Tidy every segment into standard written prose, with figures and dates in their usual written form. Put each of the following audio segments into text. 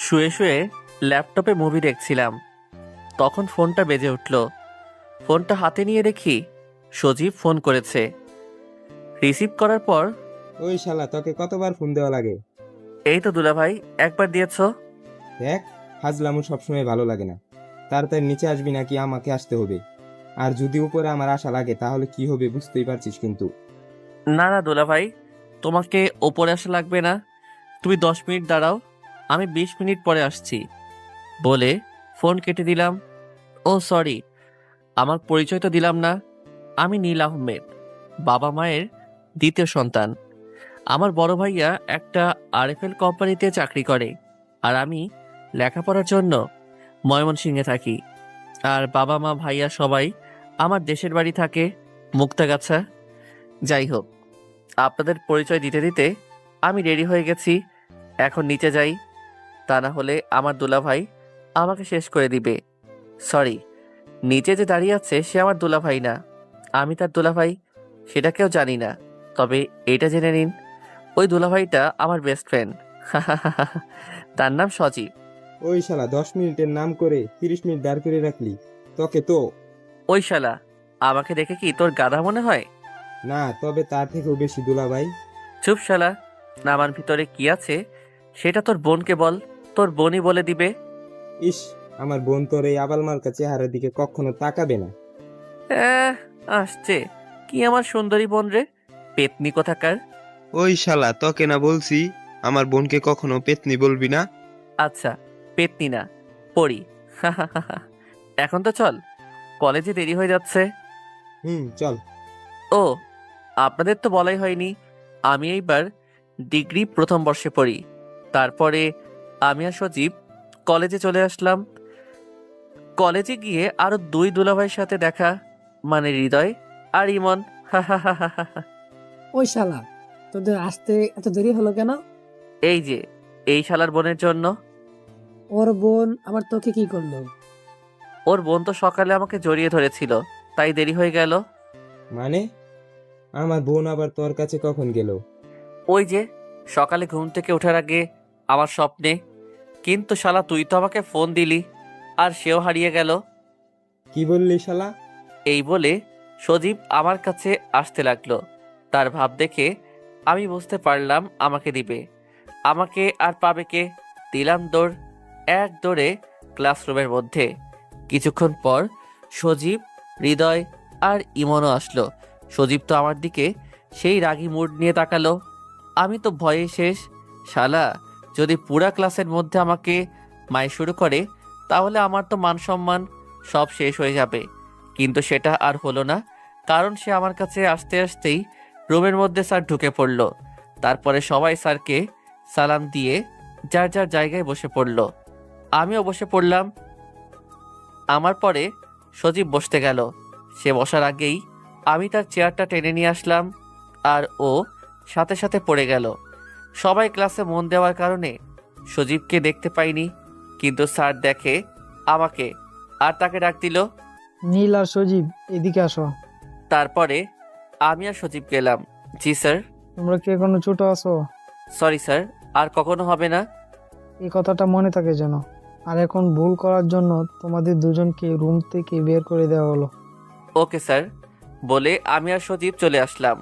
শুয়ে শুয়ে ল্যাপটপে মুভি দেখছিলাম, তখন ফোনটা বেজে উঠল। ফোনটা হাতে নিয়ে দেখি সজীব ফোন করেছে। রিসিভ করার পর, ওই শালা, তোকে কতবার ফোন দেওয়া লাগে? এই তো দুলাভাই, একবার দিয়েছো। দেখ, ফাজলামু সবসময় ভালো লাগে না। তাড়াতাড়ি নিচে আসবি নাকি আমাকে আসতে হবে? আর যদি উপরে আমার আশা লাগে তাহলে কি হবে বুঝতেই পারছিস কিন্তু। না না দুলাভাই, তোমাকে ওপরে আসা লাগবে না, তুমি 10 মিনিট দাঁড়াও, আমি 20 মিনিট পরে আসছি বলে ফোন কেটে দিলাম। ও সরি, আমার পরিচয় তো দিলাম না। আমি নীল আহমেদ, বাবা মায়ের দ্বিতীয় সন্তান। আমার বড় ভাইয়া একটা আরএফএল কোম্পানিতে চাকরি করে, আর আমি লেখাপড়ার জন্য ময়মনসিংহে থাকি। আর বাবা মা ভাইয়া সবাই আমার দেশের বাড়ি থাকে মুক্তাগাছা। যাই হোক, আপনাদের পরিচয় দিতে দিতে আমি রেডি হয়ে গেছি, এখন নিচে যাই, তা না হলে আমার দুলাভাই আমাকে শেষ করে দিবে। সরি, নিচে যে দাঁড়িয়ে আছে সে আমার দুলাভাই না, আমি তার দুলাভাই সেটা কেউ জানি না। তবে এটা জেনে নিন, ওই দুলাভাইটা আমার বেস্ট ফ্রেন্ড। তার নাম সজীব। ওই শালা, 10 মিনিটের নাম করে 30 মিনিট দাঁড় করে রাখলি। তোকে তো। ওই শালা, আমাকে দেখে কি তোর গাধা মনে হয়? না, তবে তার থেকেও বেশি দুলাভাই। চুপ শালা, আমার ভিতরে কি আছে সেটা তোর বোনকে বল, তোর বোনই বলে দিবে। ইস, আমার বোন তোর এই আবাল মার্কা চেহারার দিকে কখনো তাকাবে না। আহ, আসছে কি আমার সুন্দরী বোন রে, পেতনি কোথাকার। ওই শালা, তোকে না বলছি আমার বোনকে কখনো পেতনি বলবি না। আচ্ছা, পেতনি না, পড়ি। এখন তো চল, কলেজে দেরি হয়ে যাচ্ছে। চল। ও, আপনাদের তো বলাই হয়নি, আমি এইবার ডিগ্রি প্রথম বর্ষে পড়ি। তারপরে আমি আর সজীব কলেজে চলে আসলাম। কলেজে গিয়ে আরো দুই দুলাভাইয়ের সাথে দেখা, মানে হৃদয় আর ইমন। ওই শালা, তোদের আসতে এত দেরি হলো কেন? এই যে, এই শালার বোনের জন্য। ওর বোন আবার তোকে কি করলো? ওর বোন তো সকালে আমাকে জড়িয়ে ধরেছিল, তাই দেরি হয়ে গেল। মানে, আমার বোন আবার তোর কাছে কখন গেল? ওই যে, সকালে ঘুম থেকে ওঠার আগে আমার স্বপ্নে। কিন্তু শালা তুই তো আমাকে ফোন দিলি, আর সেও হারিয়ে গেল। কি বললি শালা? এই বলে সজীব আমার কাছে আসতে লাগলো। তার ভাব দেখে আমি বুঝতে পারলাম আমাকে দিবে। আমাকে আর পাবে কে? দিলাম দৌড়, এক দৌড়ে ক্লাসরুমের মধ্যে। কিছুক্ষণ পর সজীব, হৃদয় আর ইমনও আসলো। সজীব তো আমার দিকে সেই রাগী মুড নিয়ে তাকালো। আমি তো ভয়ে শেষ। শালা যদি পুরা ক্লাসের মধ্যে আমাকে মায় শুরু করে, তাহলে আমার তো মান সম্মান সব শেষ হয়ে যাবে। কিন্তু সেটা আর হলো না, কারণ সে আমার কাছে আসতে আসতেই রুমের মধ্যে স্যার ঢুকে পড়ল। তারপরে সবাই স্যারকে সালাম দিয়ে যার যার জায়গায় বসে পড়ল। আমিও বসে পড়লাম। আমার পরে সজীব বসতে গেল। সে বসার আগেই আমি তার চেয়ারটা টেনে নিয়ে আসলাম, আর ও সাথে সাথে পড়ে গেল। সবাই ক্লাসে মন দেওয়ার কারণে সজীবকে দেখতে পাইনি, কিন্তু স্যার দেখে আমাকে, আর তাকে ডাক দিল। নীল আর সজীব, এদিকে আসো। তারপরে আমি আর সজীব গেলাম। জি স্যার। তোমরা কি এখনো ছোট আছো? সরি স্যার, আর কখনো হবে না। এই কথাটা মনে থাকে যেন। আর এখন ভুল করার জন্য তোমাদের দুজনকে রুম থেকে বের করে দেওয়া হলো। ওকে স্যার বলে আমি আর সজীব চলে আসলাম।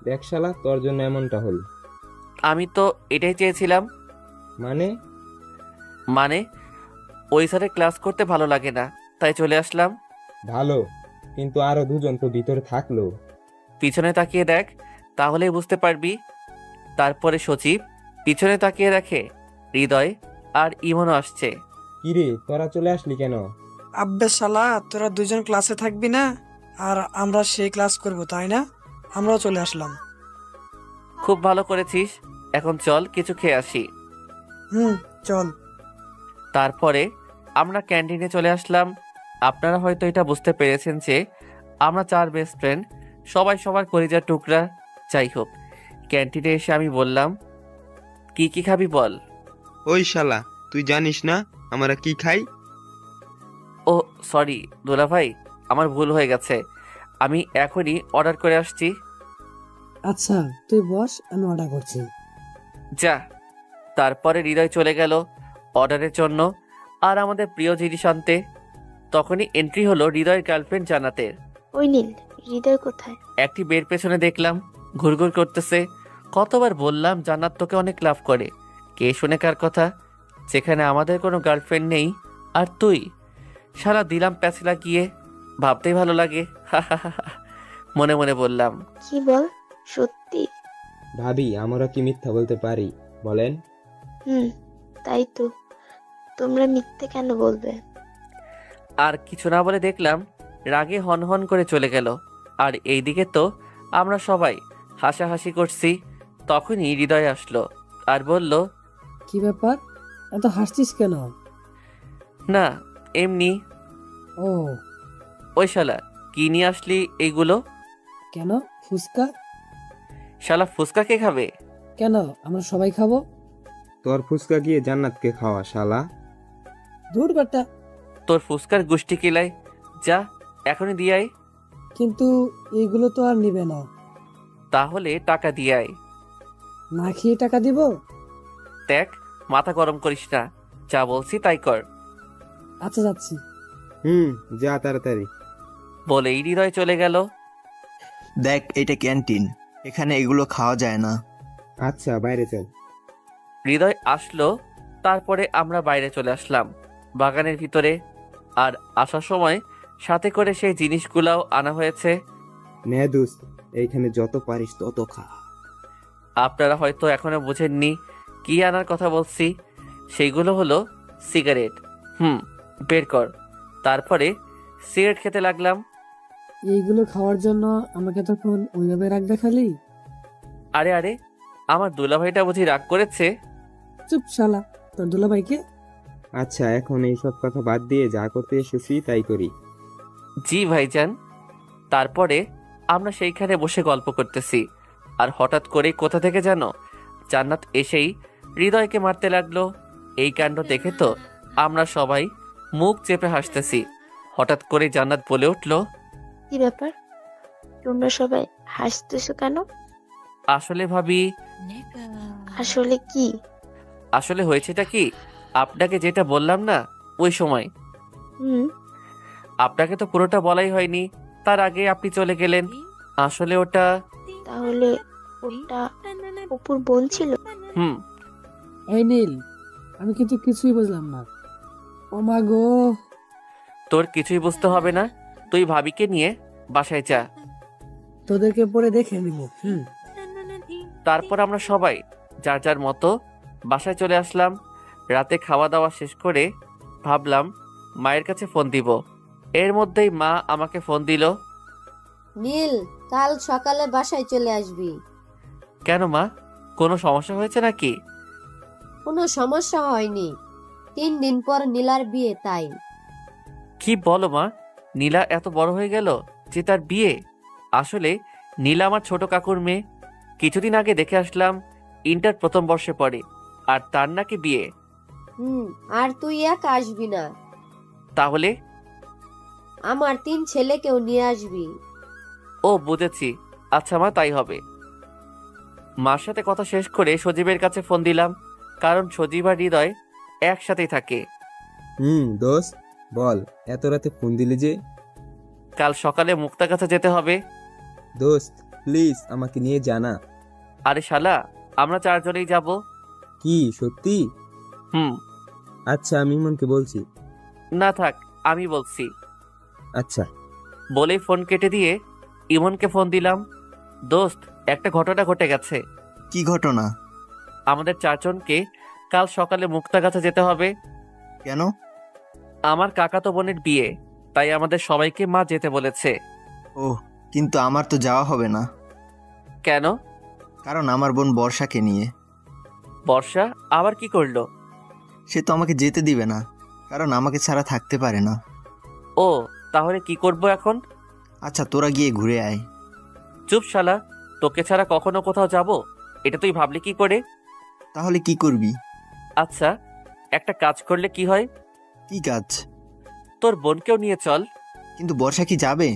দেখ শালা, তোর জন্য এমনটা হল। আমি তো এটাই চেয়েছিলাম। মানে? মানে, ওই স্যারের ক্লাস করতে ভালো লাগে না, তাই চলে আসলাম। ভালো, কিন্তু আরো দুজন তো ভিতরে থাকলো। পিছনে তাকিয়ে দেখ, তাহলেই বুঝতে পারবি। তারপরে সজীব পিছনে তাকিয়ে দেখে হৃদয় আর ইমনও আসছে। কিরে, তোরা চলে আসলি কেন? আব্বে শালা, তোরা দুজন ক্লাসে থাকবি না আর আমরা সেই ক্লাস করব, তাই না? আমরাও চলে আসলাম। খুব ভালো করেছিস, এখন চল কিছু খেয়ে আসি। চল। তারপরে আমরা ক্যান্টিনে চলে আসলাম। আপনারা হয়তো এটা বুঝতে পেরেছেন যে আমরা চার বেস্ট ফ্রেন্ড, সবাই সবার কলিজার টুকরা। যাই হোক, ক্যান্টিনে এসে আমি বললাম, কি কি খাবি বল। ওই শালা, তুই জানিস না আমরা কি খাই? ও সরি দুলা ভাই, আমার ভুল হয়ে গেছে, আমি এখনই অর্ডার করে আসছি। আচ্ছা, তুই বস, আমি অর্ডার করছি। যা। তারপরে হৃদয় চলে গেল। অর্ডারের জন্য আর আমাদের প্রিয় জিনিস আনতে। তখনই এন্ট্রি হলো হৃদয়ের গার্লফ্রেন্ড জান্নাতের। ওই নীল, হৃদয় কোথায়? একটি বের পেছনে দেখলাম ঘুরঘুর করতেছে। কতবার বললাম জান্নাত তোকে অনেক লাভ করে, কে শুনে কার কথা, যেখানে আমাদের কোনো গার্লফ্রেন্ড নেই আর তুই। সারা দিলাম প্যাচ লাগিয়ে, ভাবতেই ভালো লাগে। মনে মনে বললাম। কি বল, সত্যি? ভাবি, আমরা কি মিথ্যা বলতে পারি বলেন? হুম, তাই তো। তোমরা মিথ্যে কেন বলবে? আর কিছু না বলে দেখলাম রাগে হনহন করে চলে গেল। আর এইদিকে তো আমরা সবাই হাসাহাসি করছি। তখনই হৃদয় আসলো আর বলল, কি ব্যাপার, এত হাসছিস কেন? না এমনি। ও, ওই শালা কি নিয়ে আসলি এইগুলো? কেন ফুচকা? শালা ফুচকা কে খাবে? কেন, আমরা সবাই খাবো। তোর ফুচকা গিয়ে জান্নাতকে খাওয়া শালা। দূর বেটা। তোর ফুচকার গুষ্টি কিলাই, যা এখনই দিয়ে আয়। কিন্তু এইগুলো তো আর নিবে না। তাহলে টাকা দিয়ে আয়। না খেয়ে টাকা দিব? দেখ, মাথা গরম করিস না, যা বলছি তাই কর। আচ্ছা, যাচ্ছি। যা তাড়াতাড়ি। বলেই হৃদয় চলে গেল। দেখ, এটা ক্যান্টিন, এখানে এগুলো খাওয়া যায় না। আচ্ছা, বাইরে চল। হৃদয় আসলো, তারপরে আমরা বাইরে চলে আসলাম বাগানের ভিতরে। আর আসার সময় সাথে করে সেই জিনিসগুলাও আনা হয়েছে। নে দোস্ত, এইখানে যত পারিস তত খা। আপনারা হয়তো এখনো বুঝেননি কি আনার কথা বলছি। সেইগুলো হলো সিগারেট। বের কর। তারপরে সিগারেট খেতে লাগলাম। এইগুলো খাওয়ার জন্য আমাকে তখন ওইভাবে রাখ দেখালি? আরে আরে, আমার দুলাভাইটা বুঝি রাগ করেছে? চুপ শালা, তোর দুলাভাইকে। আচ্ছা, এখন এইসব কথা বাদ দিয়ে যা করতে এসেছি তাই করি। জি ভাইজান। তারপরে আমরা সেইখানে বসে গল্প করতেছি। আর হঠাৎ করে কোথা থেকে যেন জান্নাত এসেই হৃদয়কে মারতে লাগলো। এই কাণ্ড দেখে তো আমরা সবাই মুখ চেপে হাসতেছি। হঠাৎ করে জান্নাত বলে উঠল, কি ব্যাপার, তোমরা সবাই হাসতেছো কেন? আসলে ভাবি। আসলে কি? আসলে হয়েছেটা কি, আপনাকে যেটা বললাম না ওই সময়, হুম, আপনাকে তো পুরোটা বলাই হয়নি, তার আগে আপনি চলে গেলেন। আসলে ওটা। তাহলে ওটা অপুর বোন ছিল? হুম। এই নীল, আমি কিন্তু কিছুই বুঝলাম না। ও মা গো। তোর কিছুই বুঝতে হবে না, তুই ভাবিকে নিয়ে বাসায় যা। তোদেরকে পরে দেখে নিব। তারপর আমরা সবাই যার যার মতো বাসায় চলে আসলাম। রাতে খাওয়া দাওয়া শেষ করে ভাবলাম মায়ের কাছে ফোন দিব। এর মধ্যেই মা আমাকে ফোন দিল। নীল, কাল সকালে বাসায় চলে আসবি। কেন মা, কোনো সমস্যা হয়েছে নাকি? কোনো সমস্যা হয়নি, 3 দিন পর নীলার বিয়ে, তাই। কি বলো মা, নীলা এত বড় হয়ে গেল যে তার বিয়ে? আসলে নীলা আমার ছোট কাকুর মেয়ে। কিছুদিন আগে দেখে আসলাম, ইন্টার প্রথম বর্ষে পড়ে, আর তার নাকি বিয়ে। আর তুই একা আসবি না, তাহলে? আমার 3 ছেলেকেও নিয়ে আসবি। ও বুঝেছি, আচ্ছা মা, তাই হবে। মার সাথে কথা শেষ করে সজীবের কাছে ফোন দিলাম, কারণ সজীব আর হৃদয় একসাথেই থাকে। দোস্ত বল, এত রাতে ফোন দিলি যে? কাল সকালে মুক্তার কাছে যেতে হবে। দোস্ত প্লিজ আমাকে নিয়ে জানা। আরে শালা, আমরা 4 জনেই যাব। কি সত্যি? আচ্ছা, আমি ইমনকে বলছি। না থাক, আমি বলছি। আচ্ছা। বলেই ফোন কেটে দিয়ে ইমনকে ফোন দিলাম। দোস্ত, একটা ঘটনা ঘটে গেছে। কি ঘটনা? আমাদের 4 জনকে কাল সকালে মুক্তার কাছে যেতে হবে। কেন? আমার কাকাতো বোনের বিয়ে, তাই আমাদের সবাইকে মা যেতে বলেছে। ওহ, কিন্তু আমার তো যাওয়া হবে না। কেন? কারণ আমার বোন বর্ষাকে নিয়ে। বর্ষা আবার কি করলো? সে তো আমাকে যেতে দিবে না, কারণ আমাকে ছাড়া থাকতে পারে না। ও, তাহলে কি করব এখন? আচ্ছা, তোরা গিয়ে ঘুরে আয়। চুপ শালা, তোকে ছাড়া কখনো কোথাও যাব এটা তুই ভাবলি কি করে? তাহলে কি করবি? আচ্ছা, একটা কাজ করলে কি হয়? কি কাজ? তোর বোনকেও নিয়ে চল। কিন্তু বর্ষা কি যাবে?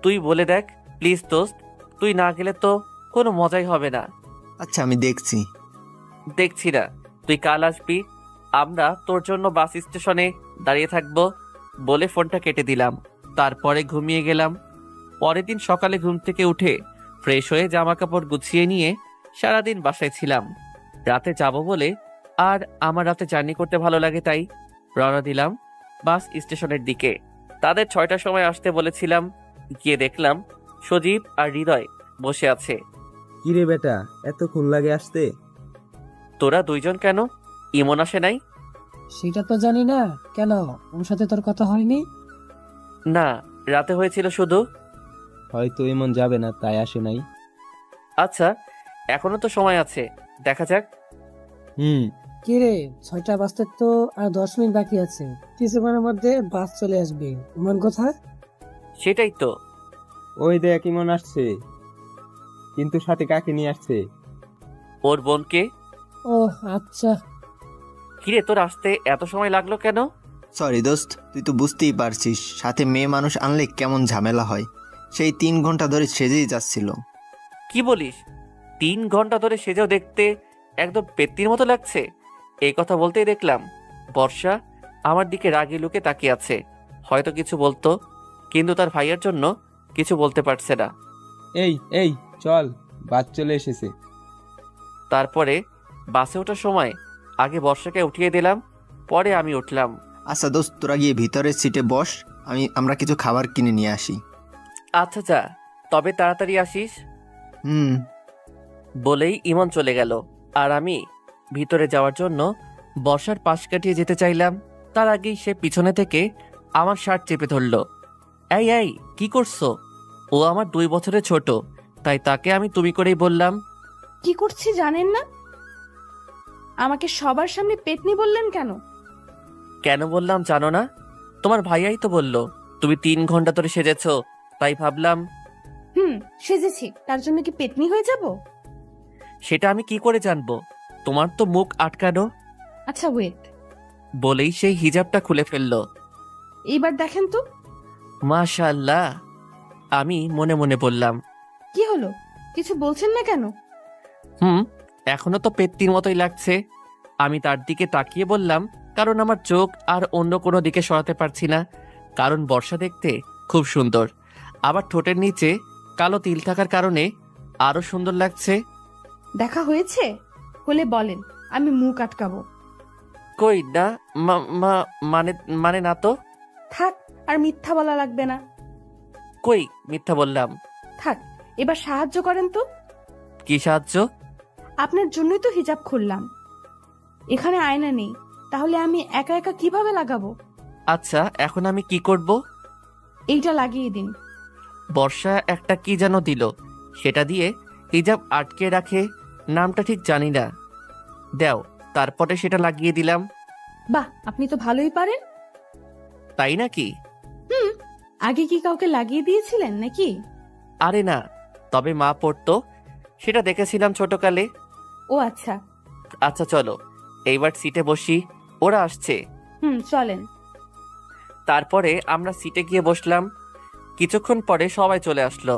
তুই বলে দেখ প্লিজ দোস্ত, তুই না গেলে তো কোনো মজাই হবে না। আচ্ছা, আমি দেখছি। দেখছি না, তুই কাল আসবি, আমরা তোর জন্য বাস স্টেশনে দাঁড়িয়ে থাকবো বলে ফোনটা কেটে দিলাম। তারপরে ঘুমিয়ে গেলাম। পরের দিন সকালে ঘুম থেকে উঠে ফ্রেশ হয়ে জামা কাপড় গুছিয়ে নিয়ে সারাদিন বাসায় ছিলাম। রাতে যাব বলে, আর আমার রাতে জার্নি করতে ভালো লাগে, তাই রওনা দিলাম বাস স্টেশনের দিকে। তাদের 6টার সময় আসতে বলেছিলাম। গিয়ে দেখলাম সজীব আর হৃদয় বসে আছে। কিরে বেটা, এতক্ষণ লাগে আসতে? তোরা দুইজন কেন? ইমন আসে নাই? সেটা তো জানি না। কেন, ওর সাথে তোর কথা হয়নি? না, রাতে হয়েছিল শুধু। হয়তো এমন যাবে না, তাই আসে নাই। আচ্ছা, এখনো তো সময় আছে, দেখা যাক। হুম। কি রে, 6টা বাজতে তো আর 10 মিনিট বাকি আছে। কিছুক্ষণের মধ্যে বাস চলে আসবে। মন কোথায়? সেটাই তো। ওই দেখ ইমন আসছে, কিন্তু সাথে কাকে নিয়ে আসছে? ওর বোনকে। ও আচ্ছা। কিরে, তোর আসতে এত সময় লাগলো কেন? সরি দোস্ত, তুই তো বুঝতেই পারছিস সাথে মেয়ে মানুষ আনলে কেমন ঝামেলা হয়। সেই 3 ঘন্টা ধরে সেজেই যাচ্ছিল। কি বলিস? 3 ঘন্টা ধরে সেজেও দেখতে একদম পেত্তির মতো লাগছে। এই কথা বলতেই দেখলাম বর্ষা আমার দিকে রাগি লুকে তাকিয়ে আছে। হয়তো কিছু বলতো, কিন্তু তার ভাইয়ের জন্য কিছু বলতে পারছে না। এই এই চল, বাস চলে এসেছে। তারপরে বাসে ওঠার সময় আগে বর্ষাকে উঠিয়ে দিলাম, পরে আমি উঠলাম। আচ্ছা দোস্ত, তোরা গিয়ে ভিতরের সিটে বস, আমরা কিছু খাবার কিনে নিয়ে আসি। আচ্ছা যা, তবে তাড়াতাড়ি আসিস। হুম। বলেই ইমন চলে গেল। আর আমি ভিতরে যাওয়ার জন্য বর্ষার পাশ কাটিয়ে যেতে চাইলাম। তার আগেই সে পিছনে থেকে আমার শার্ট চেপে ধরল। এই এই, কি করছো? ও আমার 2 বছরের ছোট, তাই তাকে আমি তুমি করেই বললাম। কি করছি জানেন না? আমাকে সবার সামনে পেতনি বললেন কেন? কেন বললাম জানো না? তোমার ভাইয়াই তো বলল তুমি 3 ঘন্টা ধরে সেজেছো, তাই ভাবলাম। সেজেছি, তার জন্য কি পেতনি হয়ে যাব? সেটা আমি কি করে জানবো? তোমার তো মুখ আটকানো। আচ্ছা ওয়েট, বলেই সেই হিজাবটা খুলে ফেললো। এইবার দেখেন তো। মাশাআল্লাহ, আমি মনে মনে বললাম। কি হলো, কিছু বলছেন না কেন? এখনো তো পেত্তির মতোই লাগছে। আমি তার দিকে তাকিয়ে বললাম, কারণ আমার চোখ আর অন্য কোনো দিকে সরাতে পারছি না। কারণ বর্ষা দেখতে খুব সুন্দর, আবার ঠোঁটের নিচে কালো তিল থাকার কারণে আরো সুন্দর লাগছে। দেখা হয়েছে হলে বলেন, আমি মুখ আটকাবো। কই না, মানে মানে না তো। থাক, আর মিথ্যা বলা লাগবে না। কই মিথ্যা বললাম? থাক, এবার সাহায্য করেন তো। কি সাহায্য? আপনার জন্যই তো হিজাব খুললাম। এখানে আয়না নেই, তাহলে আমি একা একা কিভাবে লাগাবো? আচ্ছা, এখন আমি কি করব? এইটা লাগিয়ে দিন। বর্ষা একটা কি যেন দিল, সেটা দিয়ে হিজাব আটকে রাখে, নামটা ঠিক জানি না। দাও, তারপরে সেটা লাগিয়ে দিলাম। বাহ, আপনি তো ভালোই পারেন। তাই নাকি? আগে কি কাউকে লাগিয়ে দিয়েছিলেন নাকি? আরে না, তবে মা পড়তো, সেটা দেখেছিলাম ছোটকালে। ও আচ্ছা। আচ্ছা চলো, এইবার সিটে বসি, ওরা আসছে। চলেন। তারপরে আমরা সিটে গিয়ে বসলাম। কিছুক্ষণ পরে সবাই চলে আসলো।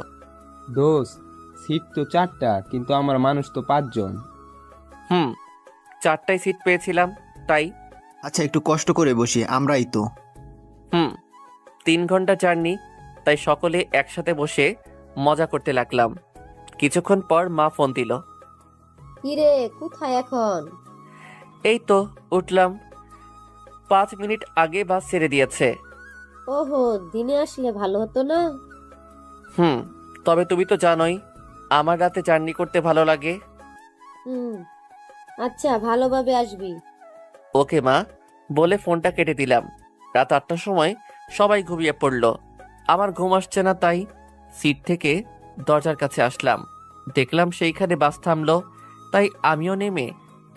দোস্ত, সিট তো 4টা, কিন্তু আমার মানুষ তো 5 জন। 4টায় সিট পেয়েছিলাম, তাই। আচ্ছা একটু কষ্ট করে বসি, আমরাই তো। 3 ঘন্টা জার্নি, তাই সকলে একসাথে বসে মজা করতে লাগলাম। কিছুক্ষণ পর মা ফোন দিল। কিরে, কোথায় এখন? এই তো উঠলাম, 5 মিনিট আগে বাস ছেড়ে দিয়েছে। ওহো, দিনে আসলে ভালো হতো না? তবে তুমি তো জানোই আমার রাতে জার্নি করতে ভালো লাগে। আচ্ছা, ভালোভাবে আসবি। ওকে মা, বলে ফোনটা কেটে দিলাম। রাত 8টার সময় সবাই ঘুমিয়ে পড়ল। আমার ঘুম আসছে না, তাই সিট থেকে দরজার কাছে আসলাম। দেখলাম সেইখানে বাস থামলো, তাই আমিও নেমে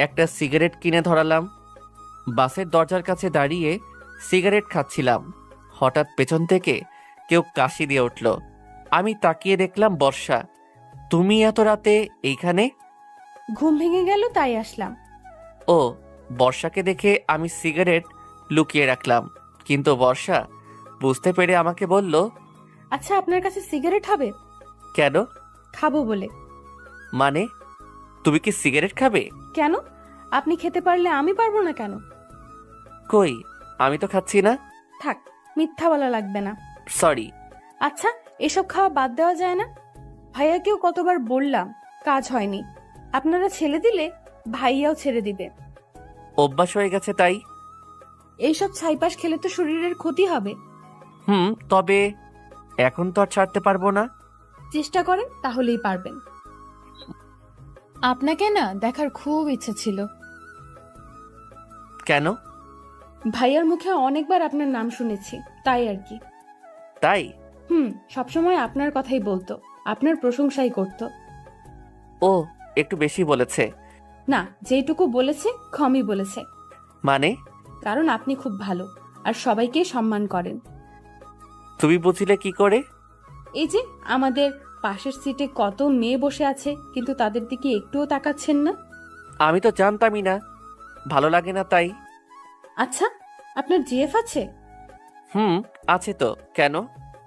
একটা সিগারেট কিনে ধরালাম। বাসের দরজার কাছে দাঁড়িয়ে সিগারেট খাচ্ছিলাম। হঠাৎ পেছন থেকে কেউ কাশি দিয়ে উঠল। আমি তাকিয়ে দেখলাম বর্ষা। তুমি এত রাতে এইখানে? ঘুম ভেঙে গেল, তাই আসলাম। ও, বর্ষাকে দেখে আমি সিগারেট লুকিয়ে রাখলাম, কিন্তু বর্ষা বুঝতে পেরে আমাকে বলল, আচ্ছা, আপনার কাছে সিগারেট হবে? কেন? খাবো বলে। মানে তুমি কি সিগারেট খাবে? কেন, আপনি খেতে পারলে আমি পারবো না কেন? কই, আমি তো খাচ্ছি না। থাক, মিথ্যা বলা লাগবে না। সরি। আচ্ছা, এসব খাওয়া বাদ দেওয়া যায় না? ভাইয়াকেও কতবার বললাম, কাজ হয়নি। আপনারা ছেড়ে দিলে ভাইয়াও ছেড়ে দিবে। অভ্যাস হয়ে গেছে তাই। এইসব ছাইপাশ খেলে তো শরীরের ক্ষতি হবে। তবে এখন তো আর ছাড়তে পারবো না। চেষ্টা করেন, তাহলেই পারবেন। আপনাকে না দেখার খুব ইচ্ছে ছিল। কেন? ভাইয়ার মুখে অনেকবার আপনার নাম শুনেছি, তাই আর কি। তাই? সবসময় আপনার কথাই বলতো, আপনার প্রশংসাই করত। ও, একটু বেশি বলেছে। না, যেটুকু বলেছে কমই বলেছে। মানে? কারণ আপনি খুব ভালো আর সবাইকে সম্মান করেন। তুমি বুঝলে কি করে? এই যে আমাদের পাশের সিটে কত মেয়ে বসে আছে, কিন্তু তাদের দিকে একটুও তাকাচ্ছেন না। আমি তো জানতামই না, ভালো লাগে না তাই। আচ্ছা, আপনার জিএফ আছে? আছে তো। কেন?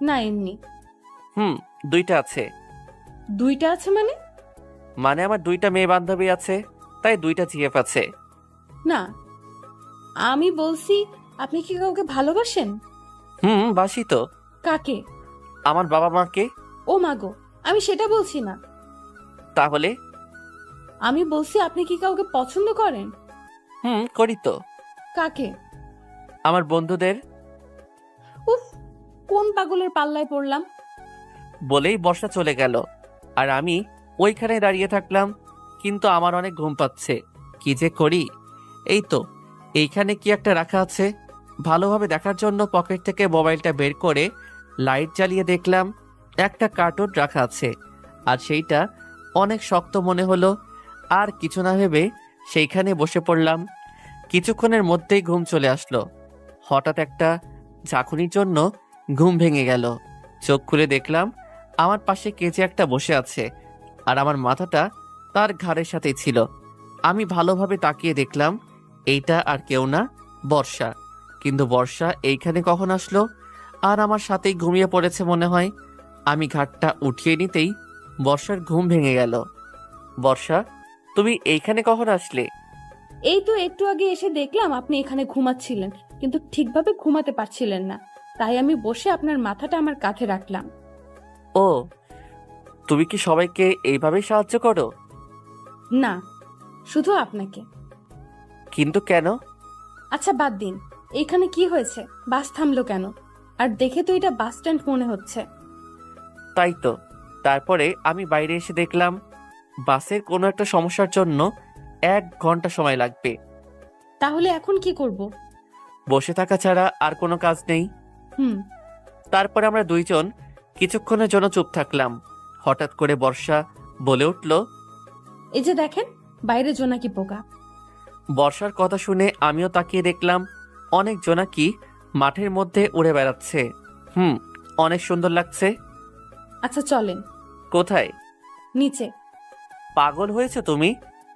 না, এমনি। 2টা আছে। 2টা আছে মানে? মানে আমার 2টা মেয়ে বান্ধবী আছে, তাই 2টা জিএফ আছে। না, আমি বলছি আপনি কি কাউকে ভালোবাসেন? বাসি তো। কাকে? আমার বাবা মাকে। ও মাগো, আমি সেটা বলছি না। তাহলে? আমি বলছি আপনি কি কাউকে পছন্দ করেন? করি তো। কাকে? আমার বন্ধুদের। উফ, কোন পাগলের পাল্লায় পড়লাম। বলেই বর্ষা চলে গেল, আর আমি ওইখানে দাঁড়িয়ে থাকলাম। কিন্তু আমার অনেক ঘুম পাচ্ছে, কি যে করি। এই তো, এইখানে কি একটা রাখা আছে। ভালোভাবে দেখার জন্য পকেট থেকে মোবাইলটা বের করে লাইট জ্বালিয়ে দেখলাম একটা কার্টুন রাখা আছে, আর সেইটা অনেক শক্ত মনে হলো। আর কিছু না ভেবে সেইখানে বসে পড়লাম। কিছুক্ষণের মধ্যেই ঘুম চলে আসলো। হঠাৎ একটা ঝাঁকুনির জন্য ঘুম ভেঙে গেল। চোখ খুলে দেখলাম আমার পাশে কে যে একটা বসে আছে, আর আমার মাথাটা তার ঘাড়ের সাথেই ছিল। আমি ভালোভাবে তাকিয়ে দেখলাম এইটা আর কেউ না, বর্ষা। কিন্তু বর্ষা এইখানে কখন আসলো? আর আমার সাথেই ঘুমিয়ে পড়েছে মনে হয়। আমি ঘাটটা উঠিয়ে নিতেই বর্ষার ঘুম ভেঙে গেল। বর্ষা, তুমি এইখানে কখন আসলে? এই তো একটু আগে এসে দেখলাম আপনি এখানে ঘুমাচ্ছিলেন, কিন্তু ঠিকভাবে ঘুমাতে পারছিলেন না, তাই আমি বসে আপনার মাথাটা আমার কাঁধে রাখলাম। ও, তুমি কি সবাইকে এইভাবেই সাহায্য করো? না, শুধু আপনাকে। কিন্তু কেন? আচ্ছা বাদ দিন, এইখানে কি হয়েছে? বাস থামলো কেন? আর দেখে তো এটা বাস স্ট্যান্ড মনে হচ্ছে। তাই তো। তারপরে আমি বাইরে এসে দেখলাম বাসের কোনো একটা সমস্যার জন্য 1 ঘন্টা সময় লাগবে। তাহলে এখন কি করব? বসে থাকা ছাড়া আর কোনো কাজ নেই। তারপরে আমরা দুইজন কিছুক্ষণের জন্য চুপ থাকলাম। হঠাৎ করে বর্ষা বলে উঠল, এই যে দেখেন, বাইরে জোনাকি পোকা। বর্ষার কথা শুনে আমিও তাকিয়ে দেখলাম অনেক জোনাকি মাঠের মধ্যে উড়ে বেড়াচ্ছে। অনেক সুন্দর লাগছে। আচ্ছা চলেন। কোথায়? নিচে। পাগল হয়েছে তুমি?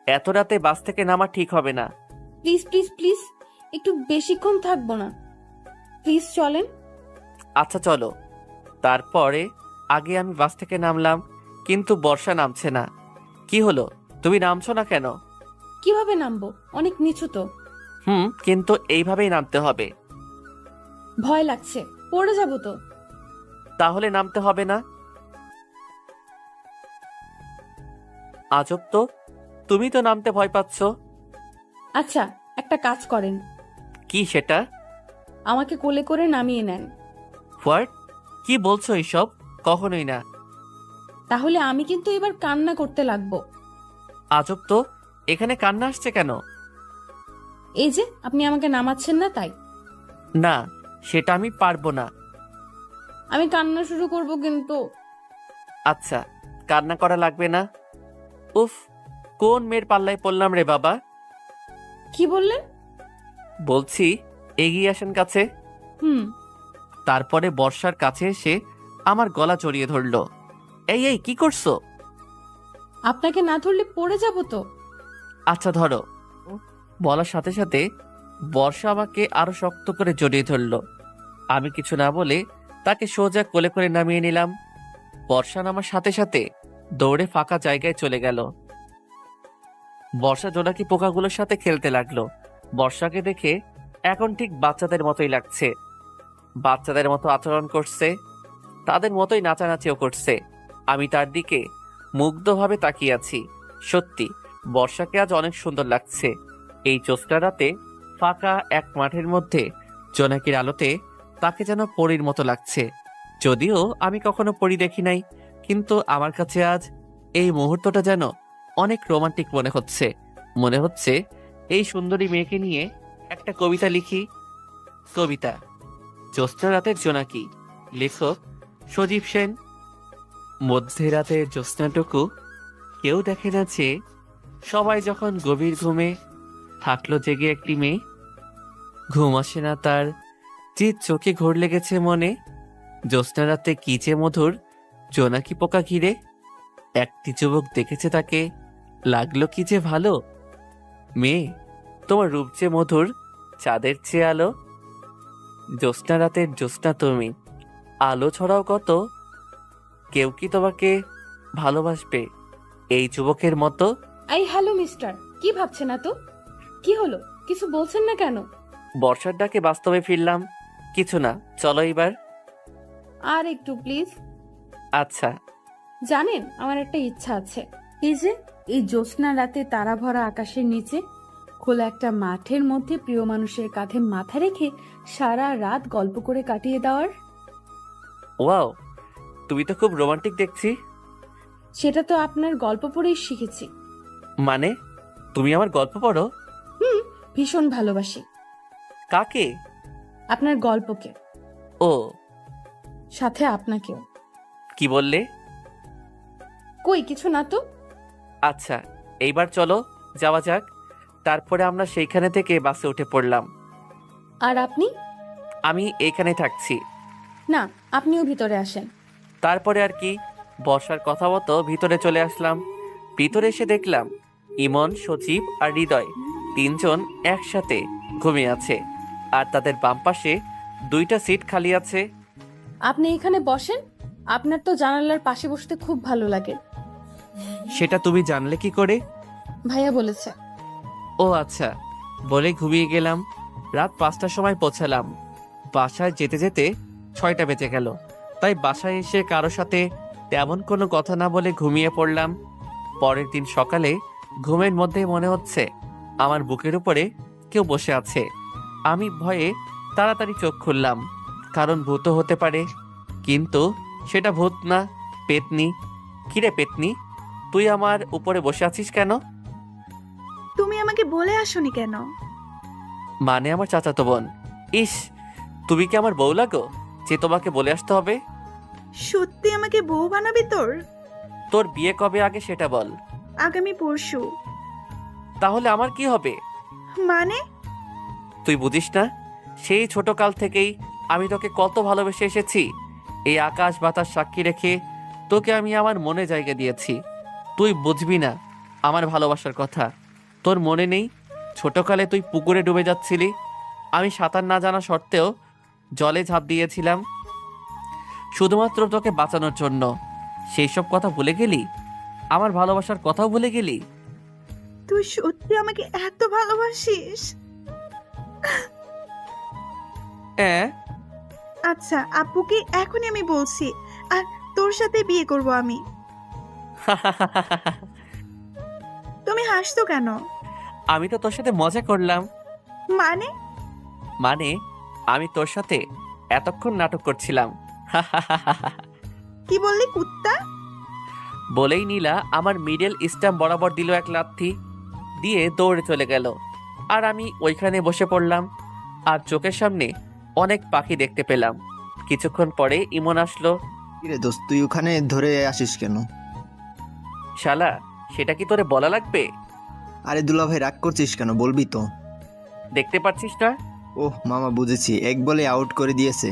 এত রাতে বাস থেকে নামা ঠিক হবে না। প্লিজ প্লিজ প্লিজ, একটু বেশিক্ষণ থাকবো না, প্লিজ চলেন। আচ্ছা চলো। তারপরে আগে আমি বাস থেকে নামলাম, কিন্তু বর্ষা নামছে না। কি হলো, তুমি নামছো না কেন? কিভাবে নামবো? অনেক নিচু তো। কিন্তু এইভাবেই নামতে হবে। ভয় লাগছে, পড়ে যাবো তো। তাহলে নামতে হবে না। আজব তো, তুমি তো নামতে ভয় পাচ্ছ। আচ্ছা, একটা কাজ করেন। কি সেটা? আমাকে কোলে করে নামিয়ে নেন। হোয়াট? কি বলছো এইসব? কখনোই না। তাহলে আমি কিন্তু এবার কান্না করতে লাগবো। আজব তো, এখানে কান্না আসছে কেন? এই যে আপনি আমাকে নামাচ্ছেন না, তাই। না, সেটা আমি পারবো না। আমি কান্না শুরু করব কিন্তু। আচ্ছা, কান্না করা লাগবে না। উফ, কোন মেয়ের পাল্লায় পড়লাম রে বাবা। কি বললেন? বলছি এগিয়ে আসেন কাছে। তারপরে বর্ষার কাছে এসে আমার গলা জড়িয়ে ধরলো। এই এই, কি করছো? আপনাকে না ধরলে পড়ে যাব তো। আচ্ছা ধরো। বলার সাথে সাথে বর্ষা আমাকে আরো শক্ত করে জড়িয়ে ধরলো। আমি কিছু না বলে তাকে সোজা কোলে করে নামিয়ে নিলাম। বর্ষা নামার সাথে সাথে দৌড়ে ফাঁকা জায়গায় চলে গেল। বর্ষা জোনাকি পোকাগুলোর সাথে খেলতে লাগলো। বর্ষাকে দেখে এখন ঠিক বাচ্চাদের মতোই লাগছে। বাচ্চাদের মতো আচরণ করছে, তাদের মতোই নাচানাচিও করছে। আমি তার দিকে মুগ্ধভাবে তাকিয়ে আছি। সত্যি বর্ষাকে আজ অনেক সুন্দর লাগছে। এই জ্যোৎস্না রাতে ফাঁকা এক মাঠের মধ্যে জোনাকির আলোতে তাকে যেন পরীর মতো লাগছে। যদিও আমি কখনো পরী দেখি নাই, কিন্তু আমার কাছে আজ এই মুহূর্তটা যেন অনেক রোমান্টিক মনে হচ্ছে। মনে হচ্ছে এই সুন্দরী মেয়েকে নিয়ে একটা কবিতা লিখি। কবিতা জ্যোৎস্না রাতের জোনাকি, লেখক সজীব সেন। মধ্যরাতের জ্যোৎস্নাটুকু কেউ দেখে না যে, সবাই যখন গভীর ঘুমে থাকলো জেগে একটি মেয়ে। ঘুম আসে না তার, যে চোখে ঘোর লেগেছে মনে। জ্যোৎস্না রাতে কি যে মধুর, জোনাকি পোকা ঘিরে। একটি যুবক দেখেছে তাকে, লাগলো কি যে ভালো। মেয়ে তোমার রূপ যে মধুর, চাঁদের চেয়ে আলো। জ্যোৎস্না রাতের জ্যোৎস্না তুমি, আলো ছড়াও কত। কেউ কি তোমাকে ভালোবাসবে এই যুবকের মতো? এই হ্যালো মিস্টার, কি ভাবছেন এত? কি হলো, কিছু বলছেন না কেন? বর্ষার ডাকে বাস্তবে ফিরলাম। কিছু না, চলো এবার। আর একটু প্লিজ। আচ্ছা। জানেন, আমার একটা ইচ্ছা আছে। এই যে এই জ্যোৎস্না রাতে তারা ভরা আকাশের নিচে খোলা একটা মাঠের মধ্যে প্রিয় মানুষের কাঁধে মাথা রেখে সারা রাত গল্প করে কাটিয়ে দেওয়ার। ওয়াও, তুমি তো খুব রোমান্টিক দেখছি। সেটা তো আপনার গল্প পড়েই শিখেছি। মানে তুমি আমার গল্প পড়ো? ভীষণ ভালোবাসি। কাকে? আপনার গল্পকে, ও সাথে আপনাকেও। কি বললে? কই কিছু না তো। আচ্ছা, এইবার চলো যাওয়া যাক। তারপরে আমরা সেইখানে থেকে বাসে উঠে পড়লাম। আর আপনি? আমি এইখানে থাকছি। না, আপনিও ভিতরে আসেন। তারপরে আর কি, বর্ষার কথা মতো ভিতরে চলে আসলাম। ভিতরে এসে দেখলাম ইমন, সজীব আর হৃদয় তিনজন একসাথে ঘুমিয়ে আছে, আর তাদের বাম পাশে 2টা সিট খালি আছে। আপনি এখানে বসেন, আপনার তো জানালার পাশে বসতে খুব ভালো লাগে। সেটা তুমি জানলে কি করে? ভাইয়া বলেছে। ও আচ্ছা, বলে ঘুমিয়ে গেলাম। রাত 5টার সময় পৌঁছালাম। বাসায় যেতে যেতে 6টা বেজে গেল। তাই বাসায় এসে কারো সাথে তেমন কোনো কথা না বলে ঘুমিয়ে পড়লাম। পরের দিন সকালে ঘুমের মধ্যে মনে হচ্ছে আমার বুকের উপরে কেউ বসে আছে। আমি ভয়ে তাড়াতাড়ি চোখ খুললাম, কারণ ভূত হতে পারে। কিন্তু সেটা ভূত না, পেতনি। কিরে পেতনি, তুই আমার উপরে বসে আছিস কেন? তুমি আমাকে বলে আসোনি কেন? মানে আমার চাচাতো বোন। ইস, তুমি কি আমার বউ লাগো যে তোমাকে বলে আসতে হবে? সত্যি আমাকে বউ বানাবি তোর? তোর বিয়ে কবে আগে সেটা বল। আগামী পরশু। তাহলে আমার কি হবে? মানে? তুই বুঝিস না, সেই ছোট কাল থেকেই আমি তোকে কত ভালোবেসে এসেছি। এই আকাশ বাতাস সাক্ষী রেখে তোকে আমি আমার মনে জায়গা দিয়েছি। তুই বুঝবি না আমার ভালোবাসার কথা। তোর মনে নেই ছোটকালে তুই পুকুরে ডুবে যাচ্ছিলি, আমি সাঁতার না জানা সত্ত্বেও জলে ঝাঁপ দিয়েছিলাম শুধুমাত্র তোকে বাঁচানোর জন্য। সেই সব কথা ভুলে গেলি? আমার ভালোবাসার কথাও ভুলে গেলি? তুই সত্যি আমাকে এত ভালোবাসিস? হ্যাঁ। আচ্ছা, আপুকে এখনই আমি বলছি, আর তোর সাথে বিয়ে করব আমি। তুমি হাসতো কেন? আমি তো তোর সাথে মজা করলাম। মানে? মানে আমি তোর সাথে এতক্ষণ নাটক করছিলাম। কি বললি কুত্তা? বলেই নীলা আমার মিডল স্টাম্প বরাবর দিল এক লাথি, দিয়ে দৌড়ে চলে গেল। আর আমি ওইখানে বসে পড়লাম, আর চোখের সামনে অনেক পাখি দেখতে পেলাম। কিছুক্ষণ পরে ইমন আসলো। কিরে দোস্ত, তুই ওখানে ধরে আসিস কেন? শালা, সেটা কি তোরে বলা লাগবে? আরে দুলা ভাই, রাগ করছিস কেন? বলবি তো। দেখতে পাচ্ছিস না? ওহ মামা, বুঝেছি, এক বলে আউট করে দিয়েছে।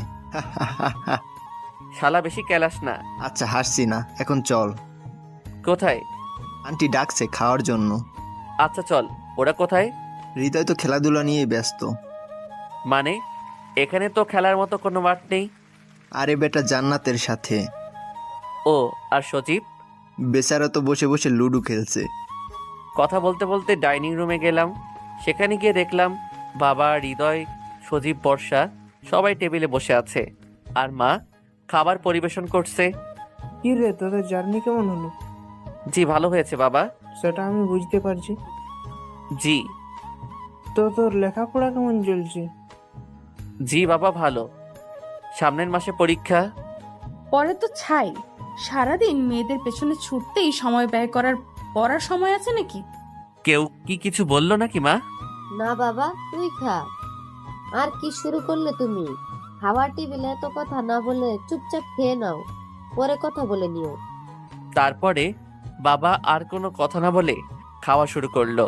শালা বেশি ক্যালাস না। আচ্ছা, হাসছি না, এখন চল। কোথায়? আন্টি ডাকছে খাওয়ার জন্য। আচ্ছা চল। ওরা কোথায়? হৃদয় তো খেলাধুলা নিয়ে ব্যস্ত। মানে এখানে তো খেলার মতো কোনো মাঠ নেই। আরে বেটা, জান্নাতের সাথে। ও, আর সজীব? বেচারা তো বসে বসে লুডো খেলছে। কথা বলতে বলতে ডাইনিং রুমে গেলাম। সেখানে গিয়ে দেখলাম বাবা, হৃদয়, সজীব, বর্ষা সবাই টেবিলে বসে আছে আর মা খাবার পরিবেশন করছে। কি রে, তোদের জার্নি কেমন হলো? জি ভালো হয়েছে বাবা। সেটা আমি বুঝতে পারছি। জি। তো তোর লেখাপড়া কেমন চলছে? জি বাবা ভালো। সামনের মাসে পরীক্ষা। পরে তো ছাই, সারাদিন মেয়েদের পেছনে ছুটতেই সময় ব্যয় করার পড়ার সময় আছে নাকি? কেউ কি কিছু বললো নাকি মা? না বাবা, তুই খা। আর কি শুরু করলে তুমি? খাবার টেবিলে এত কথা না বলে চুপচাপ খেয়ে নাও, পরে কথা বলে নিও। তারপরে বাবা আর কোনো কথা না বলে খাওয়া শুরু করলো।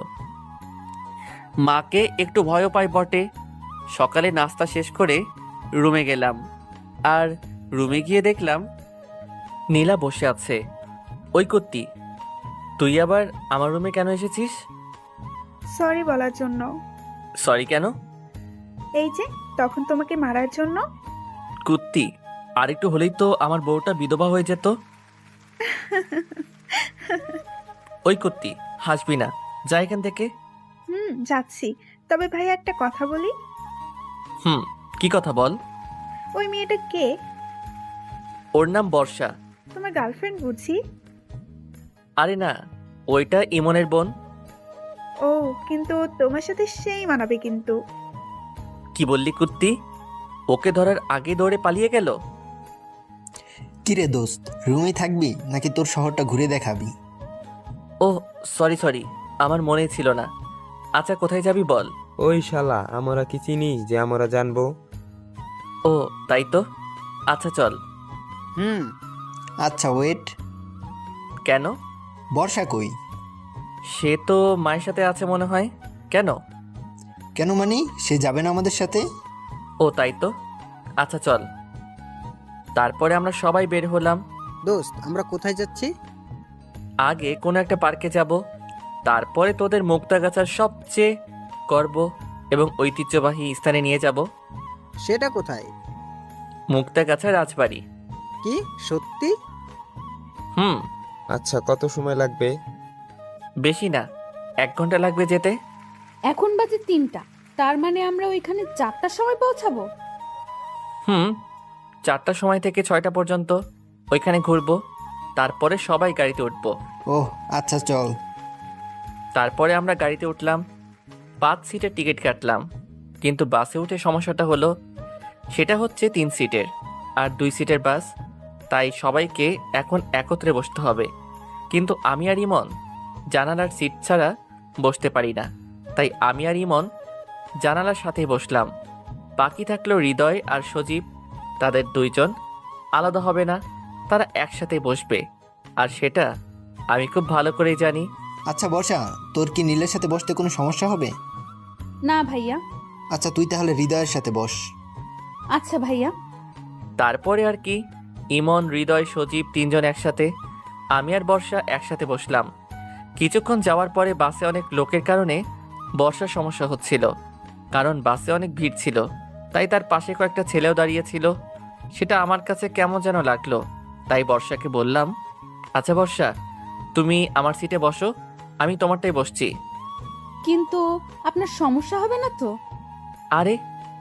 মাকে একটু ভয়ও পাই বটে। সকালে নাস্তা শেষ করে রুমে গেলাম, আর রুমে গিয়ে দেখলাম নীলা বসে আছে। ওই কুত্তি, তুই আবার আমার রুমে কেন এসেছিস? সরি বলার জন্য। সরি কেন? এই যে তখন তোমাকে মারার জন্য। কুত্তি, আরেকটু হলেই তো আমার বউটা বিধবা হয়ে যেত। ওই কুত্তি, হাসবি না, যা এখান থেকে। যাচ্ছি। তবে ভাই একটা কথা বলি। কি কথা বল? ওই মেয়েটা কে? ওর নাম বর্ষা। তোমার গার্লফ্রেন্ড বুঝি? আরে না, ওইটা ইমনের বোন। ও, কিন্তু তোমার সাথে সেই মানাবে কিন্তু। কি বললি কুত্তি? ওকে ধরার আগে দৌড়ে পালিয়ে গেল। কিরে দোস্ত, রুমেই থাকবি নাকি তোর শহরটা ঘুরে দেখাবি? ও সরি, আমার মনে ছিল না। আচ্ছা কোথায় যাবি বল? ওই শালা, আমরা কি চিনিস যে আমরা জানবো? ও তাই তো, আচ্ছা চল। আচ্ছা ওয়েট, কেন? বর্ষা কই? সে তো মায়ের সাথে আছে মনে হয়। কেন? কেন মানে সে যাবে না আমাদের সাথে? ও তাই তো, আচ্ছা চল। তারপরে আমরা সবাই বের হলাম। দোস্ত, আমরা কোথায় যাচ্ছি? আগে কোনো একটা পার্কে যাব, তারপরে তোদের মুক্তাগাছার সবচেয়ে গর্ব এবং ঐতিহ্যবাহী স্থানে নিয়ে যাব। সেটা কোথায়? মুক্তাগাছা রাজবাড়ি। কি সত্যি? আচ্ছা, কত সময় লাগবে? বেশি না, 1 ঘন্টা লাগবে যেতে। এখন বাজে 3টা, তার মানে আমরা ওইখানে 4টার সময় পৌঁছাবো। 4টার সময় থেকে 6টা পর্যন্ত ওইখানে ঘুরবো, তারপরে সবাই গাড়িতে উঠবো। ওহ আচ্ছা চল। তারপরে আমরা গাড়িতে উঠলাম, 5 সিটের টিকিট কাটলাম। কিন্তু বাসে উঠে সমস্যাটা হলো, সেটা হচ্ছে 3 সিটের আর 2 সিটের বাস, তাই সবাইকে এখন একত্রে বসতে হবে। কিন্তু আমি আর ইমন জানালার সিট ছাড়া বসতে পারি না, তাই আমি আর ইমন জানালার সাথে বসলাম। বাকি থাকলো হৃদয় আর সজীব, তাদের 2 জন আলাদা হবে না, তারা একসাথে বসবে, আর সেটা আমি খুব ভালো করেই জানি। আচ্ছা বর্ষা, তোর কি নীলের সাথে বসতে কোনো সমস্যা হবে? না ভাইয়া। আচ্ছা তুই তাহলে হৃদয়ের সাথে বস। আচ্ছা ভাইয়া। তারপরে আর কি, ইমন, হৃদয়, সজীব 3 জন একসাথে, আমি আর বর্ষা একসাথে বসলাম। কিছুক্ষণ যাওয়ার পরে বাসে অনেক লোকের কারণে বর্ষার সমস্যা হচ্ছিল, কারণ বাসে অনেক ভিড় ছিল, তাই তার পাশে কয়েকটা ছেলেও দাঁড়িয়েছিল। সেটা আমার কাছে কেমন যেন লাগলো, তাই বর্ষাকে বললাম, আচ্ছা বর্ষা, তুমি আমার সিটে বসো, আমি তোমারটাই বসছি। কিন্তু আপনার সমস্যা হবে না তো? আরে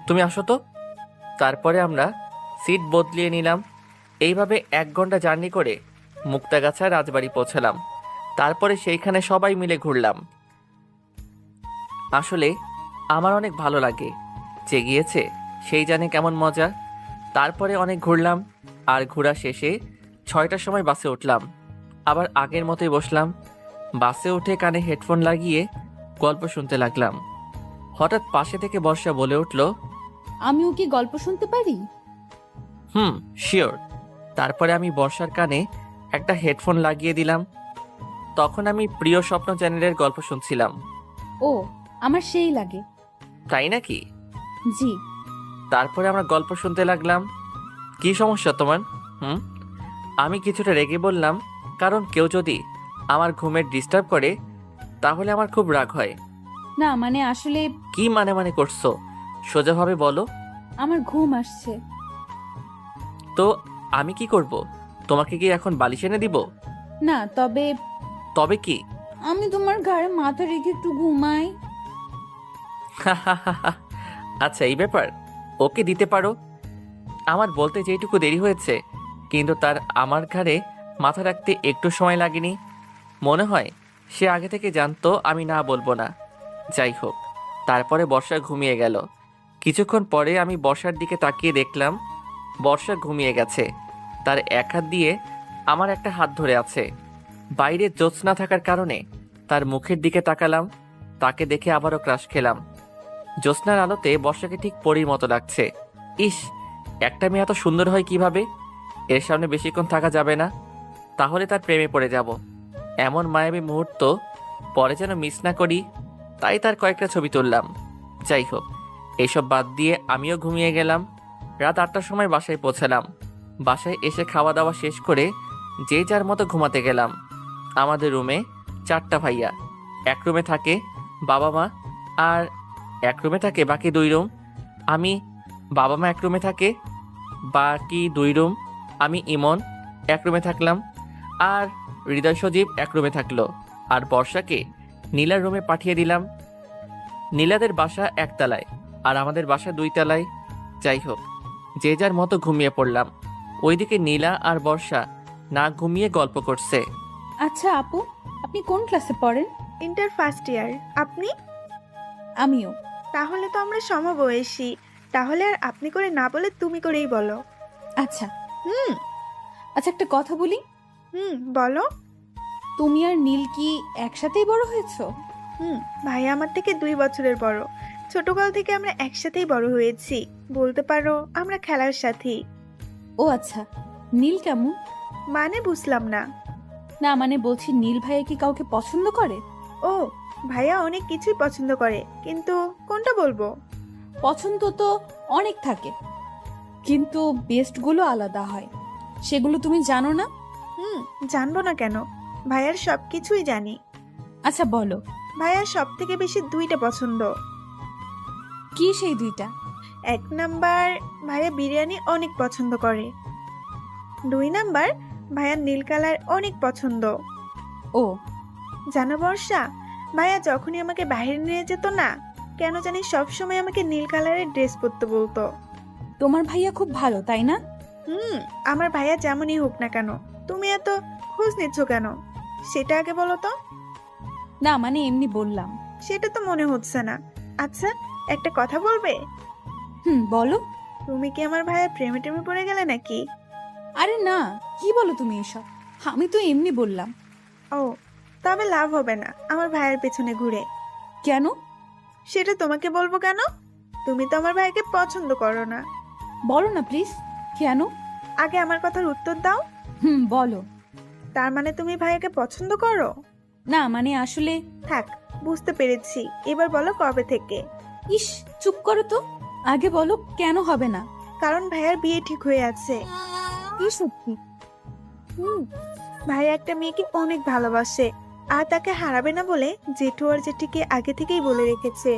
তুমি আসো তো। তারপরে আমরা সিট বদলিয়ে নিলাম। এইভাবে 1 ঘন্টা জার্নি করে মুক্তাগাছা রাজবাড়ি পৌঁছালাম। তারপরে সেইখানে সবাই মিলে ঘুরলাম। আসলে আমার অনেক ভালো লাগে, যে গিয়েছে সেই জানে কেমন মজা। তারপরে অনেক ঘুরলাম, আর ঘোরা শেষে 6টার সময় বাসে উঠলাম। আবার আগের মতোই বসলাম। বাসে উঠে কানে হেডফোন লাগিয়ে গল্প শুনতে লাগলাম। হঠাৎ পাশে থেকে বর্ষা বলে উঠল, আমিও কি গল্প শুনতে পারি? শিওর। তারপরে আমি বর্ষার কানে একটা হেডফোন লাগিয়ে দিলাম। তখন আমি প্রিয় স্বপ্ন চ্যানেলের গল্প শুনছিলাম। ও, আমার সেই লাগে। তাই নাকি? জি। তারপরে আমরা গল্প শুনতে লাগলাম। কি সমস্যা তোমার? আমি কিছুটা রেগে বললাম, কারণ কেউ যদি আমার ঘুমের ডিস্টার্ব করে তাহলে আমার খুব রাগ হয়। না মানে আসলে। কি মানে করছো? সোজাভাবে বলো। আমার ঘুম আসছে। তো আমি কি করব? তোমাকে কি এখন বালিশ এনে দিব? না, তবে। তবে কি? আমি তোমার ঘাড়ে মাথা রেখে একটু ঘুমাই। আচ্ছা এই ব্যাপার, ওকে দিতে পারো। আমার বলতে যেইটুকু দেরি হয়েছে, কিন্তু তার আমার ঘাড়ে মাথা রাখতে একটু সময় লাগেনি। মনে হয় সে আগে থেকে জানতো আমি না বলবো না। যাই হোক, তারপরে বর্ষা ঘুমিয়ে গেল। কিছুক্ষণ পরে আমি বর্ষার দিকে তাকিয়ে দেখলাম বর্ষা ঘুমিয়ে গেছে। তার এক হাত দিয়ে আমার একটা হাত ধরে আছে। বাইরে জ্যোৎস্না থাকার কারণে তার মুখের দিকে তাকালাম। তাকে দেখে আবারও ক্রাশ খেলাম। জ্যোৎস্নার আলোতে বর্ষাকে ঠিক পরীর মতো লাগছে। ইস, একটা মেয়ে এত সুন্দর হয় কিভাবে? এর সামনে বেশিক্ষণ থাকা যাবে না, তাহলে তার প্রেমে পড়ে যাব। এমন মায়াবী মুহূর্ত পরে যেন মিস না করি, তাই তার কয়েকটা ছবি তুললাম। যাই হোক, এইসব বাদ দিয়ে আমিও ঘুমিয়ে গেলাম। রাত 8টার সময় বাসায় পৌঁছালাম। বাসায় এসে খাওয়া দাওয়া শেষ করে যে যার মতো ঘুমাতে গেলাম। আমাদের রুমে 4টা ভাইয়া। এক রুমে থাকে বাবা মা, আর এক রুমে থাকে বাকি 2 রুম। আমি, বাবা মা এক রুমে থাকে, বাকি 2 রুম। আমি ইমন এক রুমে থাকলাম, আর হৃদয় সজীব এক রুমে থাকলো। আর বর্ষাকে নীলার রুমে পাঠিয়ে দিলাম। নীলাদের বাসা 1 তলায়, আর আমাদের বাসা 2 তলায়। যাই হোক, যে যার মতো ঘুমিয়ে পড়লাম। ওইদিকে নীলা আর বর্ষা না ঘুমিয়ে গল্প করছে। আচ্ছা আপু, আপনি কোন ক্লাসে পড়েন? Inter first year. আপনি? আমিও। তাহলে তো আমরা সমবয়সী। তাহলে আর আপনি করে না বলে তুমি করেই বলো। আচ্ছা আচ্ছা, একটা কথা বলি। বলো। তুমি আর নীল কি একসাথেই বড় হয়েছো? ভাই আমার থেকে 2 বছরের বড়। ছোটকাল থেকে আমরা একসাথেই বড় হয়েছি, বলতে পারো আমরা খেলার সাথী। ও আচ্ছা, নীল কেমন? মানে বুঝলাম না। না মানে বলছি, নীল ভাইয়া কি কাউকে পছন্দ করে? ও, ভাইয়া অনেক কিছুই পছন্দ করে, কিন্তু কোনটা বলবো? পছন্দ তো অনেক থাকে, কিন্তু বেস্টগুলো আলাদা হয়। সেগুলো তুমি জানো না? জানবো না কেন, ভাইয়ার সব কিছুই জানি। আচ্ছা বলো। ভাইয়ার সব থেকে বেশি 2টা পছন্দ। কি সেই 2টা? 1 নাম্বার, ভাইয়া বিরিয়ানি অনেক পছন্দ করে। 2 নাম্বার, ভাইয়ার নীল কালার অনেক পছন্দ। ও জানো বর্ষা, ভাইয়া যখনই আমাকে বাইরে নিয়ে যেত না, কেন জানি সবসময় আমাকে নীল কালারের ড্রেস পরতে বলতো। তোমার ভাইয়া খুব ভালো, তাই না? আমার ভাইয়া যেমনই হোক না কেন, তুমি এত খোঁজ নিচ্ছ কেন সেটা আগে বলো তো। না মানে এমনি বললাম। সেটা তো মনে হচ্ছে না। আচ্ছা একটা কথা বলবে? বলো। তুমি কি আমার ভাইয়ের প্রেমে টেমে পড়ে গেলে নাকি? আরে না, কি বলো তুমি এসব? আমি তো এমনি বললাম। ও, তবে লাভ হবে না আমার ভাইয়ের পেছনে ঘুরে। কেন? সেটা তোমাকে বলবো কেন? তুমি তো আমার ভাইকে পছন্দ করো না। বলো না প্লিজ, কেন? আগে আমার কথার উত্তর দাও। বলো। তার মানে তুমি ভাইকে পছন্দ করো না? মানে আসলে থাক, বুঝতে পেরেছি। এবার বলো কবে থেকে? ইস, চুপ করো তো। আগে বলো কেন হবে না? কারণ ভাইয়ার বিয়ে ঠিক হয়ে আছে। কি সত্যি? ভাইয়া একটা মেয়েকে অনেক ভালোবাসে, আর তাকে হারাবে না বলে জেঠু আর জেঠিকে আগে থেকেই বলে রেখেছে,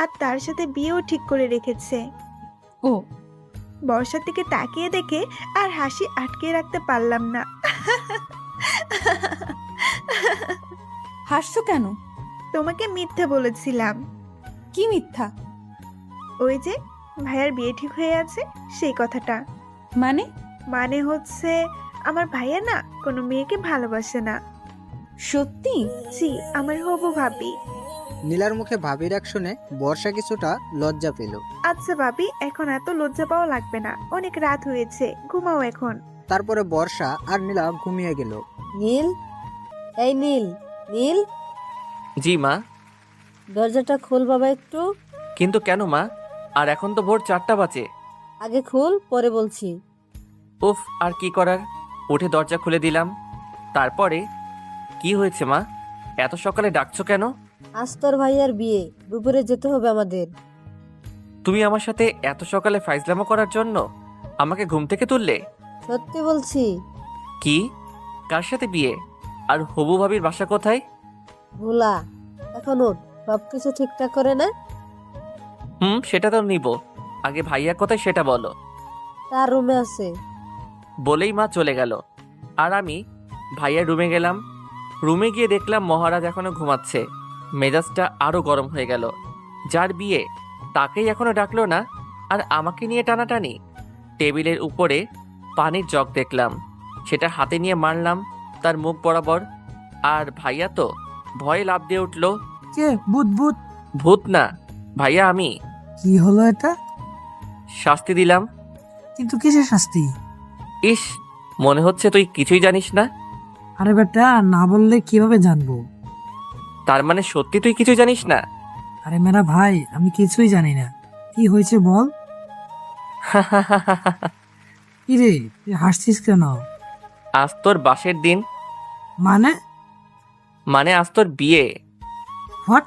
আর তার সাথে বিয়েও ঠিক করে রেখেছে। ও। বর্ষার দিকে তাকিয়ে দেখে আর হাসি আটকে রাখতে পারলাম না। হাসছো কেন? তোমাকে মিথ্যা বলেছিলাম। কি মিথ্যা? ওই যে ভাইয়ার বিয়ে ঠিক হয়ে আছে সেই কথাটা। মানে? মানে হচ্ছে আমার ভাইয়া না কোনো মেয়েকে ভালোবাসে না। সত্যি? জি, আমার হবু ভাবি। নীলার মুখে ভাবির এক শুনে বর্ষা কিছুটা লজ্জা পেল। আচ্ছা ভাবি, এখন এত লজ্জা পাওয়া লাগবে না, অনেক রাত হয়েছে, ঘুমাও এখন। তারপরে বর্ষা আর নীলা ঘুমিয়ে গেল। নীল, এই নীল, নীল। জি মা। দরজাটা খোল বাবা একটু। কিন্তু কেন মা? আর এখন তো ভোর 4টা বাজে। আগে খোল, পরে বলছি। উফ, আর কি করার, উঠে দরজা খুলে দিলাম। তারপরে কি হয়েছে মা? এত সকালে ডাকছো কেন? আজ তোর ভাইয়ার বিয়ে, দুপুরে যেতে হবে আমাদের। তুমি আমার সাথে এত সকালে ফাইজলামো করার জন্য আমাকে ঘুম থেকে তুললে? সত্যি বলছি। কি? কার সাথে বিয়ে? আর হবু ভাবির বাসা কোথায়? ভোলা, এখন ওঠ, সবকিছু ঠিকঠাক করে না। সেটা তো নিব, আগে ভাইয়া কোথায় সেটা বলো। তার রুমে আছে। বলেই মা চলে গেল, আর আমি ভাইয়ার রুমে গেলাম। রুমে গিয়ে দেখলাম মহারাজ এখনো ঘুমাচ্ছে। মেজাজটা আরো গরম হয়ে গেল। যার বিয়ে তাকেই এখনো ডাকলো না, আর আমাকে নিয়ে টানাটানি। টেবিলের উপরে পানির জগ দেখলাম, সেটা হাতে নিয়ে মারলাম তার মুখ বরাবর। আর ভাইয়া তো ভয়ে লাফ দিয়ে উঠলো। কে? ভূত ভূত? ভূত না ভাইয়া, আমি। কি হলো এটা? শাস্তি দিলাম। কিন্তু কিসের শাস্তি? ইস, মনে হচ্ছে তুই কিছুই জানিস না। আরে বেটা, না বললে কিভাবে জানবো? তার মানে সত্যি তুই কিছু জানিস না? আরে মেরা ভাই, আমি কিছুই জানি না। কি হয়েছে বল। কি রে, তুই হাসছিস কেন? আজ তোর বাসের দিন। মানে? মানে আজ তোর বিয়ে। হোয়াট?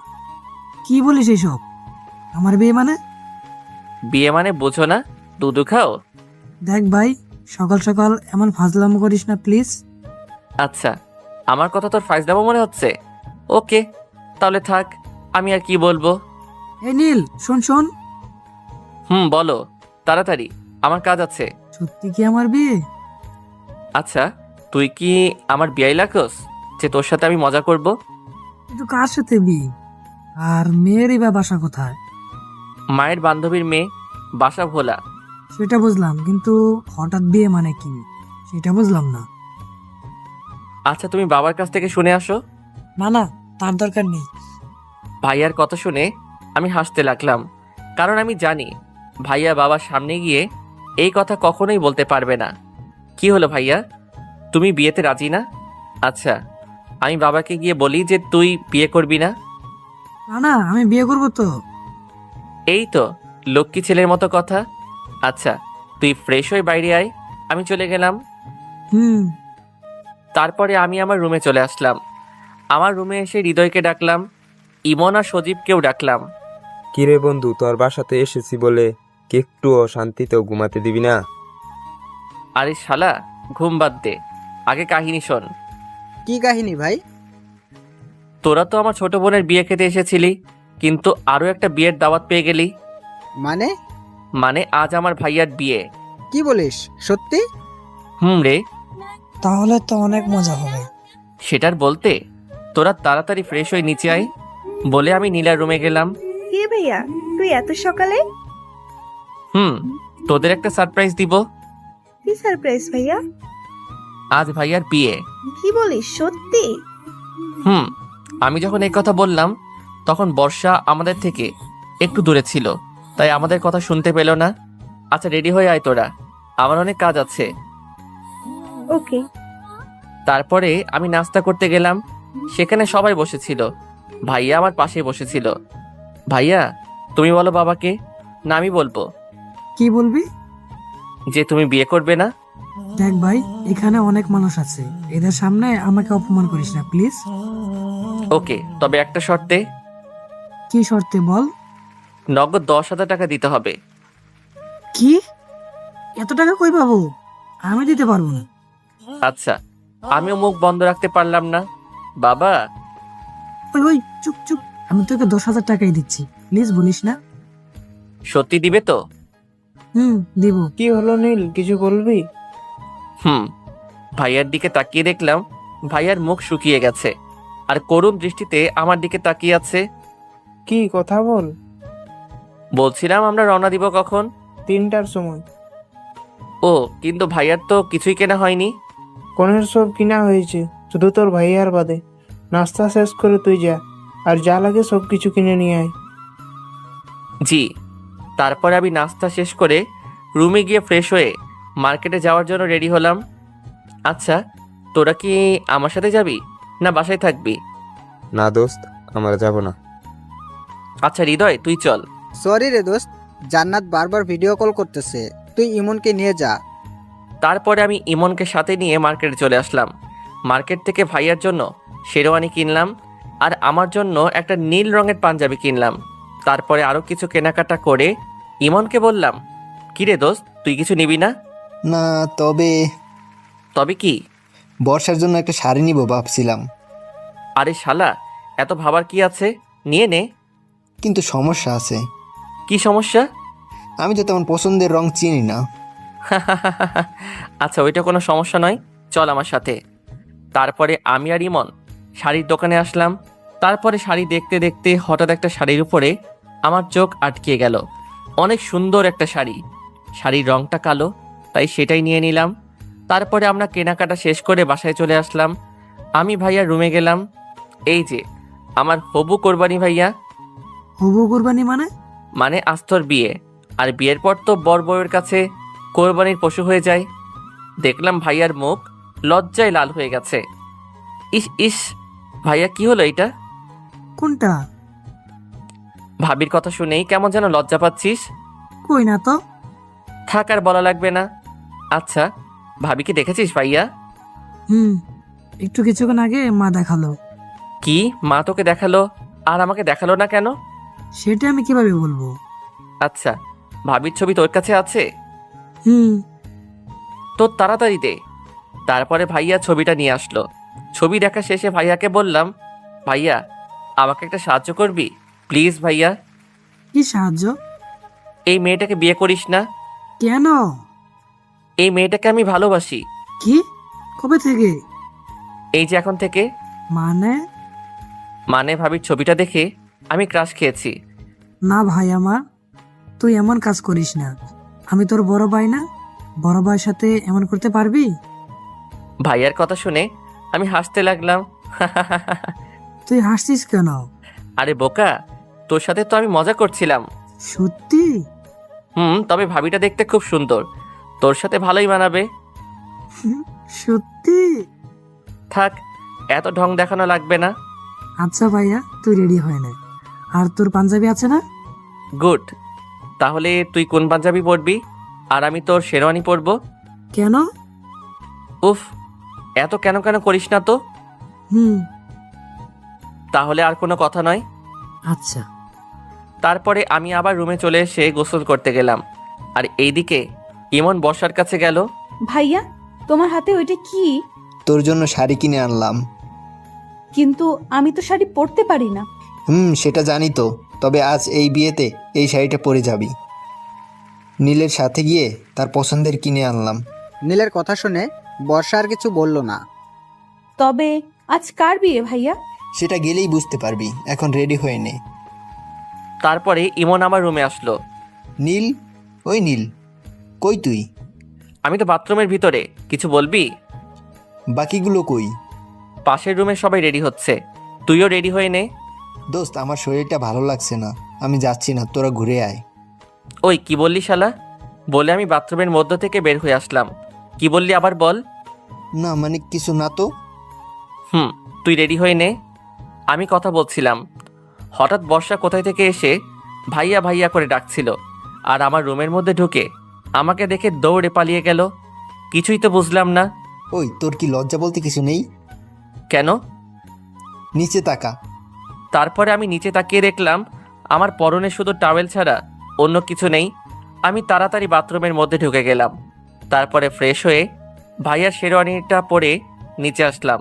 কি বলিস এইসব? আমার বিয়ে মানে? বিয়ে মানে বোঝো না? দুধু খাও। দেখ ভাই, সকাল সকাল এমন ফাজলামো করিস না প্লিজ। আচ্ছা, আমার কথা তোর ফাইজলামো মনে হচ্ছে? ওকে, তাহলে থাক, আমি আর কি বলবো। এই নীল, শোন শোন। বলো তাড়াতাড়ি, আমার কাজ আছে। সত্যি কি আমার বিয়ে? আচ্ছা, তুই কি আমার বিয়াই লাগোস যে তোর সাথে আমি মজা করব? কিন্তু কার সাথে বিয়ে? আর মেয়েরই বা বাসা কোথায়? মায়ের বান্ধবীর মেয়ে, বাসা ভোলা। সেটা বুঝলাম, কিন্তু হঠাৎ বিয়ে মানে কি সেটা বুঝলাম না। আচ্ছা, তুমি বাবার কাছ থেকে শুনে আসো। না না, তার দরকার নেই। ভাইয়ার কথা শুনে আমি হাসতে লাগলাম, কারণ আমি জানি ভাইয়া বাবার সামনে গিয়ে এই কথা কখনোই বলতে পারবে না। কি হলো ভাইয়া, তুমি বিয়েতে রাজি না? আচ্ছা, আমি বাবাকে গিয়ে বলি যে তুই বিয়ে করবি না। না না, আমি বিয়ে করবো তো। এই তো লক্ষ্মী ছেলের মতো কথা। আচ্ছা, তুই ফ্রেশ হয়ে বাইরে আয়, আমি চলে গেলাম। তারপরে আমি আমার রুমে চলে আসলাম। আমার রুমে এসে হৃদয়কে ডাকলাম, ইমন আর সজীবকেও ডাকলাম। কিরে বন্ধু, তোর বাসাতে এসেছি বলে কি একটুও শান্তিতেও ঘুমাতে দিবি না? আরে শালা, ঘুম বাদ দে, আগে কাহিনী শোন। কি কাহিনী ভাই? তোরা তো আমার ছোট বোনের বিয়ে খেতে এসেছিলি, কিন্তু আরো একটা বিয়ের দাওয়াত পেয়ে গেলি। মানে? মানে আজ আমার ভাইয়ার বিয়ে। কি বলিস, সত্যি? রে। তাহলে তো অনেক মজা হবে। সেটার বলতে, তোরা তাড়াতাড়ি ফ্রেশ হয়ে নিচে আয় বলে আমি নীলার রুমে গেলাম। কে ভাইয়া, তুই এত সকালে? তোদের একটা সারপ্রাইজ দিব। কি সারপ্রাইজ ভাইয়া? আজ ভাইয়ার বিয়ে। কি বলিস, সত্যি? আমি যখন এই কথা বললাম তখন বর্ষা আমাদের থেকে একটু দূরে ছিল, তাই আমাদের কথা শুনতে পেল না। আচ্ছা, রেডি হয়ে আয় তোরা, আমার অনেক কাজ আছে। ওকে। তারপরে আমি নাস্তা করতে গেলাম, সেখানে সবাই বসেছিল। ভাইয়া আমার পাশে বসেছিল। ভাইয়া, তুমি বলো বাবাকে। না, আমি বলবো। কি বলবি? যে তুমি বিয়ে করবে না। দেখ ভাই, এখানে অনেক মানুষ আছে, এদের সামনে আমাকে অপমান করিস না প্লিজ। ওকে, তবে একটা শর্তে। কি শর্তে বল? নগদ 10,000 টাকা দিতে হবে। কি? এত টাকা কই পাবো? আমি দিতে পারবো না। আচ্ছা, আমিও মুখ বন্ধ রাখতে পারলাম না। বাবা। ওই চুপ চুপ, আমি তোকে 10,000 টাকাই দিচ্ছি, প্লিজ বলিস না। সত্যি দিবে তো? দিব। কি হলো নীল, কিছু বলবি? ভাইয়ার দিকে তাকিয়ে দেখলাম ভাইয়ার মুখ শুকিয়ে গেছে, আর করুণ দৃষ্টিতে আমার দিকে তাকিয়ে আছে। কি কথা বল। বলছিলাম আমরা রওনা দিব কখন? 3টার সময়। ও, কিন্তু ভাইয়ার তো কিছুই কেনা হয়নি। কনের সব কিনা হয়েছে, শুধু তোর ভাইয়ার বাদে। নাস্তা শেষ করে তুই যা, আর যা লাগে সব কিছু কিনে নিয়ে আয়। জি। তারপরে আমি নাস্তা শেষ করে রুমে গিয়ে ফ্রেশ হয়ে মার্কেটে যাওয়ার জন্য রেডি হলাম। আচ্ছা, তোরা কি আমার সাথে যাবি না বাসায় থাকবি? না দোস্ত, আমরা যাব না। আচ্ছা হৃদয়, তুই চল। সরি রে দোস্ত, জান্নাত বারবার ভিডিও কল করতেছে, তুই ইমনকে নিয়ে যা। তারপরে আমি ইমনকে সাথে নিয়ে মার্কেটে চলে আসলাম। মার্কেট থেকে ভাইয়ার জন্য শেরওয়ানি কিনলাম, আর আমার জন্য একটা নীল রঙের পাঞ্জাবি কিনলাম। তারপরে আরো কিছু কেনাকাটা করে ইমনকে বললাম, কিরে দোস্ত, তুই কিছু নিবি না? না, তবে কি? বর্ষার জন্য একটা শাড়ি নিব ভাবছিলাম। আরে শালা, এত ভাবার কি আছে, নিয়ে নে। কিন্তু সমস্যা আছে। কি সমস্যা? আমি তো তেমন পছন্দের রং চিনি না। আচ্ছা, ওইটা কোনো সমস্যা নয়, চল আমার সাথে। তারপরে আমি আর ইমন শাড়ির দোকানে আসলাম। তারপরে শাড়ি দেখতে দেখতে হঠাৎ একটা শাড়ির উপরে আমার চোখ আটকিয়ে গেল। অনেক সুন্দর একটা শাড়ি, শাড়ির রংটা কালো, তাই সেটাই নিয়ে নিলাম। তারপরে আমরা কেনাকাটা শেষ করে বাসায় চলে আসলাম। আমি ভাইয়ার রুমে গেলাম। এই যে আমার হবু কোরবানি ভাইয়া। হবু কোরবানি মানে? মানে আস্তর বিয়ে, আর বিয়ের পর তো বর বউয়ের কাছে কোরবানির পশু হয়ে যায়। দেখলাম ভাইয়ার মুখ লজ্জায় লাল হয়ে গেছে। ইস ইস, ভাইয়া কি হলো এটা? কোনটা? ভাবির কথা শুনেই কেমন যেন লজ্জা পাচ্ছিস। কই না তো। থাক আর বলা লাগবে না। আচ্ছা, ভাবিকে দেখেছিস ভাইয়া? একটু কিছুক্ষণ আগে মা দেখালো। কি, মা তোকে দেখালো আর আমাকে দেখালো না কেন? সেটা আমি কিভাবে বলবো? আচ্ছা, ভাবির ছবি তোর কাছে আছে? তোর তাড়াতাড়ি দে। তারপরে ভাইয়া ছবিটা নিয়ে আসলো। ছবি দেখা শেষে ভাইয়াকে বললাম, ভাইয়া আমাকে একটা সাহায্য করবি প্লিজ? ভাইয়া, কি সাহায্য? এই মেয়েটাকে বিয়ে করিস না? কেন? এই মেয়েটাকে আমি ভালোবাসি। কি? কবে থেকে? এই যে এখন থেকে। মানে ভাবির ছবিটা দেখে আমি ক্রাশ খেয়েছি। না ভাই আমার, তুই এমন কাজ করিস না। আমি তোর বড় ভাই না? বড় ভাইয়ের সাথে এমন করতে পারবি? ভাইয়ার কথা শুনে আমি হাসতে লাগলাম। তুই হাসছিস কেন? আরে বোকা, তোর সাথে তো আমি মজা করছিলাম। সত্যি? তবে ভাবিটা দেখতে খুব সুন্দর, তোর সাথে ভালোই মানাবে। সত্যি? থাক, এত ঢং দেখানো লাগবে না। আচ্ছা ভাইয়া, তুই রেডি হয় না? আর তোর পাঞ্জাবি আছে না? গুড। তাহলে তুই কোন পাঞ্জাবি পরবি আর আমি তোর শেরওয়ানি পরবো? কেন? উফ, এত কেন কেন করিস না তো। তাহলে আর কোনো কথা নয়। আচ্ছা। তারপরে আমি আবার রুমে চলে এসে গোসল করতে গেলাম। আর এইদিকে ইমন বর্ষার কাছে গেল। ভাইয়া, তোমার হাতে ওইটা কি? তোর জন্য শাড়ি কিনে আনলাম। কিন্তু আমি তো শাড়ি পরতে পারি না। সেটা জানি তো, তবে আজ এই বিয়েতে এই শাড়িটা পরে যাবি। নীলের সাথে গিয়ে তার পছন্দের কিনে আনলাম। নীলের কথা শুনে বর্ষা আর কিছু বলল না। তবে আজ কার বিয়ে ভাইয়া? সেটা গেলেই বুঝতে পারবি, এখন রেডি হয়ে নে। তারপরে ইমন আমার রুমে আসলো। নীল, ওই নীল, কই তুই? আমি তো বাথরুমের ভিতরে, কিছু বলবি? বাকিগুলো কই? পাশের রুমে সবাই রেডি হচ্ছে, তুইও রেডি হয়ে নে। দোস্ত, আমার শরীরটা ভালো লাগছে না, আমি যাচ্ছি না, তোরা ঘুরে আয়। ওই কি বললি শালা? বলে আমি বাথরুমের মধ্য থেকে বের হয়ে আসলাম। কি বললি আবার বল? না মানে কিছু না তো। তুই রেডি হয়ে নে, আমি কথা বলছিলাম। হঠাৎ বর্ষা কোথায় থেকে এসে ভাইয়া ভাইয়া করে ডাকছিল, আর আমার রুমের মধ্যে ঢুকে আমাকে দেখে দৌড়ে পালিয়ে গেল। কিছুই তো বুঝলাম না। ওই, তোর কি লজ্জা বলতে কিছু নেই? কেন? নিচে তাকা। তারপরে আমি নিচে তাকিয়ে দেখলাম আমার পরনে শুধু টাওয়েল ছাড়া অন্য কিছু নেই। আমি তাড়াতাড়ি বাথরুমের মধ্যে ঢুকে গেলাম। তারপরে ফ্রেশ হয়ে ভাইয়ার শেরওয়ানিটা পরে নিচে আসলাম।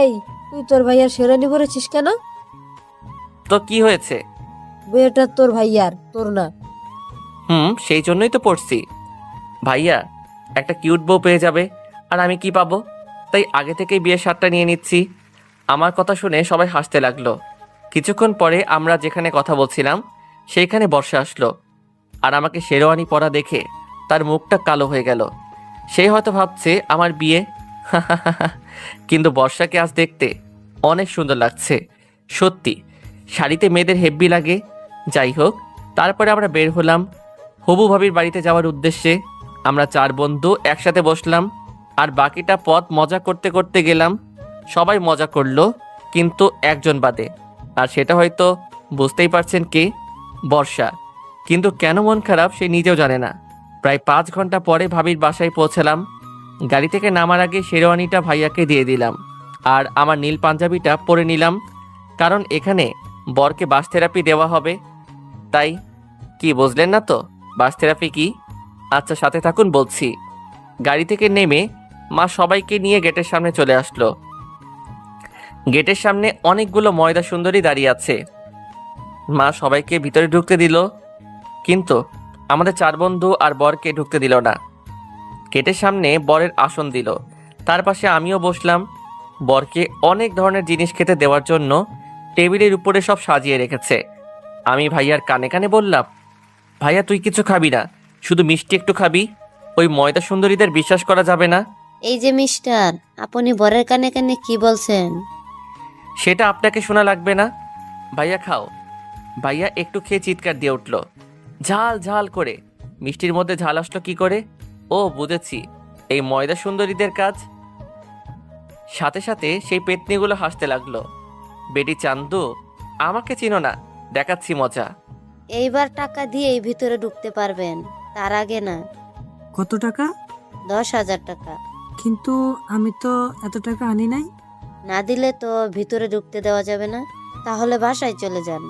এই তুই তোর ভাইয়ার শেরানি পরেছিস কেন? তো কি হয়েছে? বিয়েটা তোর ভাইয়ার, তোর না। সেই জন্যই তো পড়ছি। ভাইয়া একটা কিউট বউ পেয়ে যাবে, আর আমি কি পাবো? তাই আগে থেকেই বিয়ের শার্টটা নিয়ে নিচ্ছি। আমার কথা শুনে সবাই হাসতে লাগলো। কিছুক্ষণ পরে আমরা যেখানে কথা বলছিলাম সেইখানে বর্ষা আসলো, আর আমাকে শেরওয়ানি পরা দেখে তার মুখটা কালো হয়ে গেল। সে হয়তো ভাবছে আমার বিয়ে। কিন্তু বর্ষাকে আজ দেখতে অনেক সুন্দর লাগছে। সত্যি শাড়িতে মেয়েদের হেব্বি লাগে। যাই হোক, তারপরে আমরা বের হলাম হবু ভাবির বাড়িতে যাওয়ার উদ্দেশ্যে। আমরা 4 বন্ধু একসাথে বসলাম, আর বাকিটা পথ মজা করতে করতে গেলাম। সবাই মজা করলো, কিন্তু একজন বাদে, আর সেটা হয়তো বুঝতেই পারছেন কে? বর্ষা। কিন্তু কেন মন খারাপ সে নিজেও জানে না। প্রায় 5 ঘন্টা পরে ভাবির বাসায় পৌঁছালাম। গাড়ি থেকে নামার আগে শেরওয়ানিটা ভাইয়াকে দিয়ে দিলাম, আর আমার নীল পাঞ্জাবিটা পরে নিলাম, কারণ এখানে বরকে বাস থেরাপি দেওয়া হবে। তাই কি বুঝলেন না তো বাস থেরাপি কি? আচ্ছা সাথে থাকুন, বলছি। গাড়ি থেকে নেমে মা সবাইকে নিয়ে গেটের সামনে চলে আসলো। গেটের সামনে অনেকগুলো ময়দা সুন্দরী দাঁড়িয়ে আছে। মা সবাইকে ভিতরে ঢুকতে দিল, কিন্তু আমাদের 4 বন্ধু আর বরকে ঢুকতে দিল না। গেটের সামনে বরের আসন দিল, তার পাশে আমিও বসলাম। বরকে অনেক ধরনের জিনিস খেতে দেওয়ার জন্য টেবিলের উপরে সব সাজিয়ে রেখেছে। আমি ভাইয়ার কানে কানে বললাম, ভাইয়া তুই কিছু খাবি না, শুধু মিষ্টি একটু খাবি। ওই ময়দা সুন্দরীদের বিশ্বাস করা যাবে না। এই যে মিস্টার, আপনি বরের কানে কানে কি বলছেন? সেটা আপনাকে শোনা লাগবে না। ভাইয়া খাও। ভাইয়া একটু খেয়ে চিৎকার দিয়ে উঠল, ঝাল ঝাল করে। মিষ্টির মধ্যে ঝাল আসলো কি করে? ও বুঝেছি, এই ময়দা সুন্দরীদের কাজ। সাথে সাথে সেই পেতনিগুলো হাসতে লাগলো। বেটি চান্দু, আমাকে চিনো না, দেখাচ্ছি মজা। এইবার টাকা দিয়েই ভিতরে ঢুকতে পারবেন, তার আগে না। কত টাকা? 10,000 টাকা। কিন্তু আমি তো এত টাকা আনি নাই। না দিলে তো ভিতরে ঢুকতে দেওয়া যাবে না। তাহলে বাসায় চলে যান।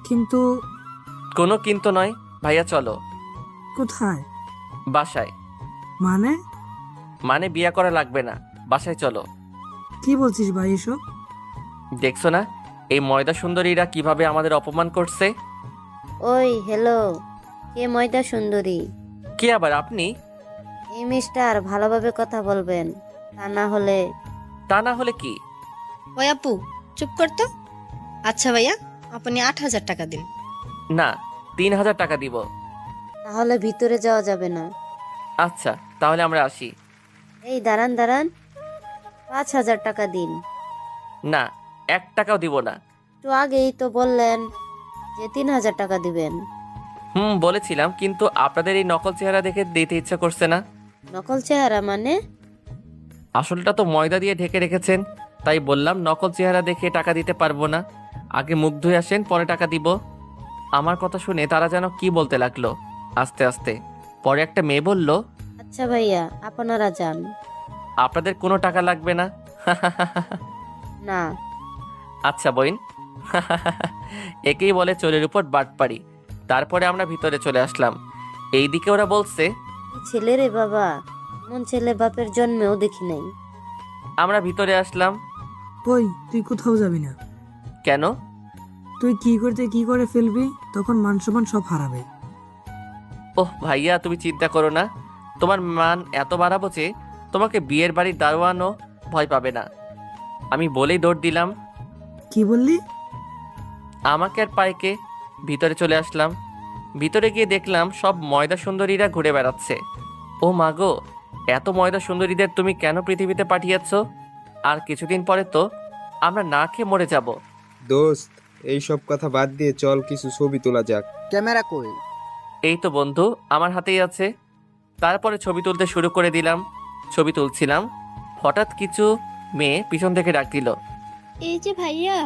কিন্তু কোনো কিন্তু নয়, ভাইয়া চলো। কোথায়? বাসায়। মানে? মানে বিয়া করা লাগবে না, বাসায় চলো। কি বলছিস ভাই এসব? দেখছো না এই ময়দা সুন্দরীরা কিভাবে আমাদের অপমান করছে? ওই হ্যালো, কে ময়দা সুন্দরী? কি আবার আপনি? এই মিস্টার, ভালোভাবে কথা বলবেন, তা না হলে কি? ওই আপু, চুপ করতো। আচ্ছা ভাইয়া, আপনি 8,000 টাকা দিন। না, 3,000 টাকা দিব। তাহলে ভিতরে যাওয়া যাবে না। আচ্ছা তাহলে আমরা আসি। এই দাঁড়ান দাঁড়ান, 5,000 টাকা দিন। না, 1 টাকাও দিব না। একটু আগেই তো বললেন যে 3,000 টাকা দিবেন। বলেছিলাম, কিন্তু আপনাদের এই নকল চেহারা দেখে দিতে ইচ্ছা করছে না। নকল চেহারা মানে? আসলটা তো ময়দা দিয়ে ঢেকে রেখেছেন, তাই বললাম নকল চেহারা দেখে টাকা দিতে পারবো না। আগে মুখ ধুয়ে আসেন, পরে টাকা দিব। আমার কথা শুনে তারা যেন কি বলতে লাগলো আস্তে আস্তে। পরে একটা মেয়ে বলল, আচ্ছা ভাইয়া, আপনারা যান। আপনাদের কোনো টাকা লাগবে না। না। আচ্ছা বইন। একেই বলে চোরের উপর বাটপাড়ি। তারপরে আমরা ভিতরে চলে আসলাম। এইদিকে ওরা বলছে, কি ছেলে রে বাবা, এমন ছেলে বাপের জন্মেও দেখি নাই। আমরা ভিতরে আসলাম। ওই তুই কোথাও যাবি না। কেন? তুই কি করতে কি করে ফেলবি, তখন মান সম্মান সব হারাবে। ওহ ভাইয়া, তুমি চিন্তা করো না। তোমার মান এত বাড়াবো যে তোমাকে বিয়ের বাড়ির দারোয়ানও ভয় পাবে না। আমি বলেই দৌড় দিলাম। কি বললি? আমাকে আর পাইকে ভিতরে চলে আসলাম। ভিতরে গিয়ে দেখলাম সব ময়দা সুন্দরীরা ঘুরে বেড়াচ্ছে। ও মাগো, এত ময়দা সুন্দরীদের তুমি কেন পৃথিবীতে পাঠিয়েছ? আর কিছুদিন পরে তো আমরা না খেয়ে মরে যাব। দোস্ত, এই সব কথা বাদ দিয়ে চল কিছু ছবি তোলা যাক। ক্যামেরা কই? এই তো বন্ধু, আমার হাতেই আছে। তারপরে ছবি তুলতে শুরু করে দিলাম। ছবি তুলছিলাম, হঠাৎ কিছু মেয়ে পিছন থেকে ডাক দিল। এই যে ভাইয়া।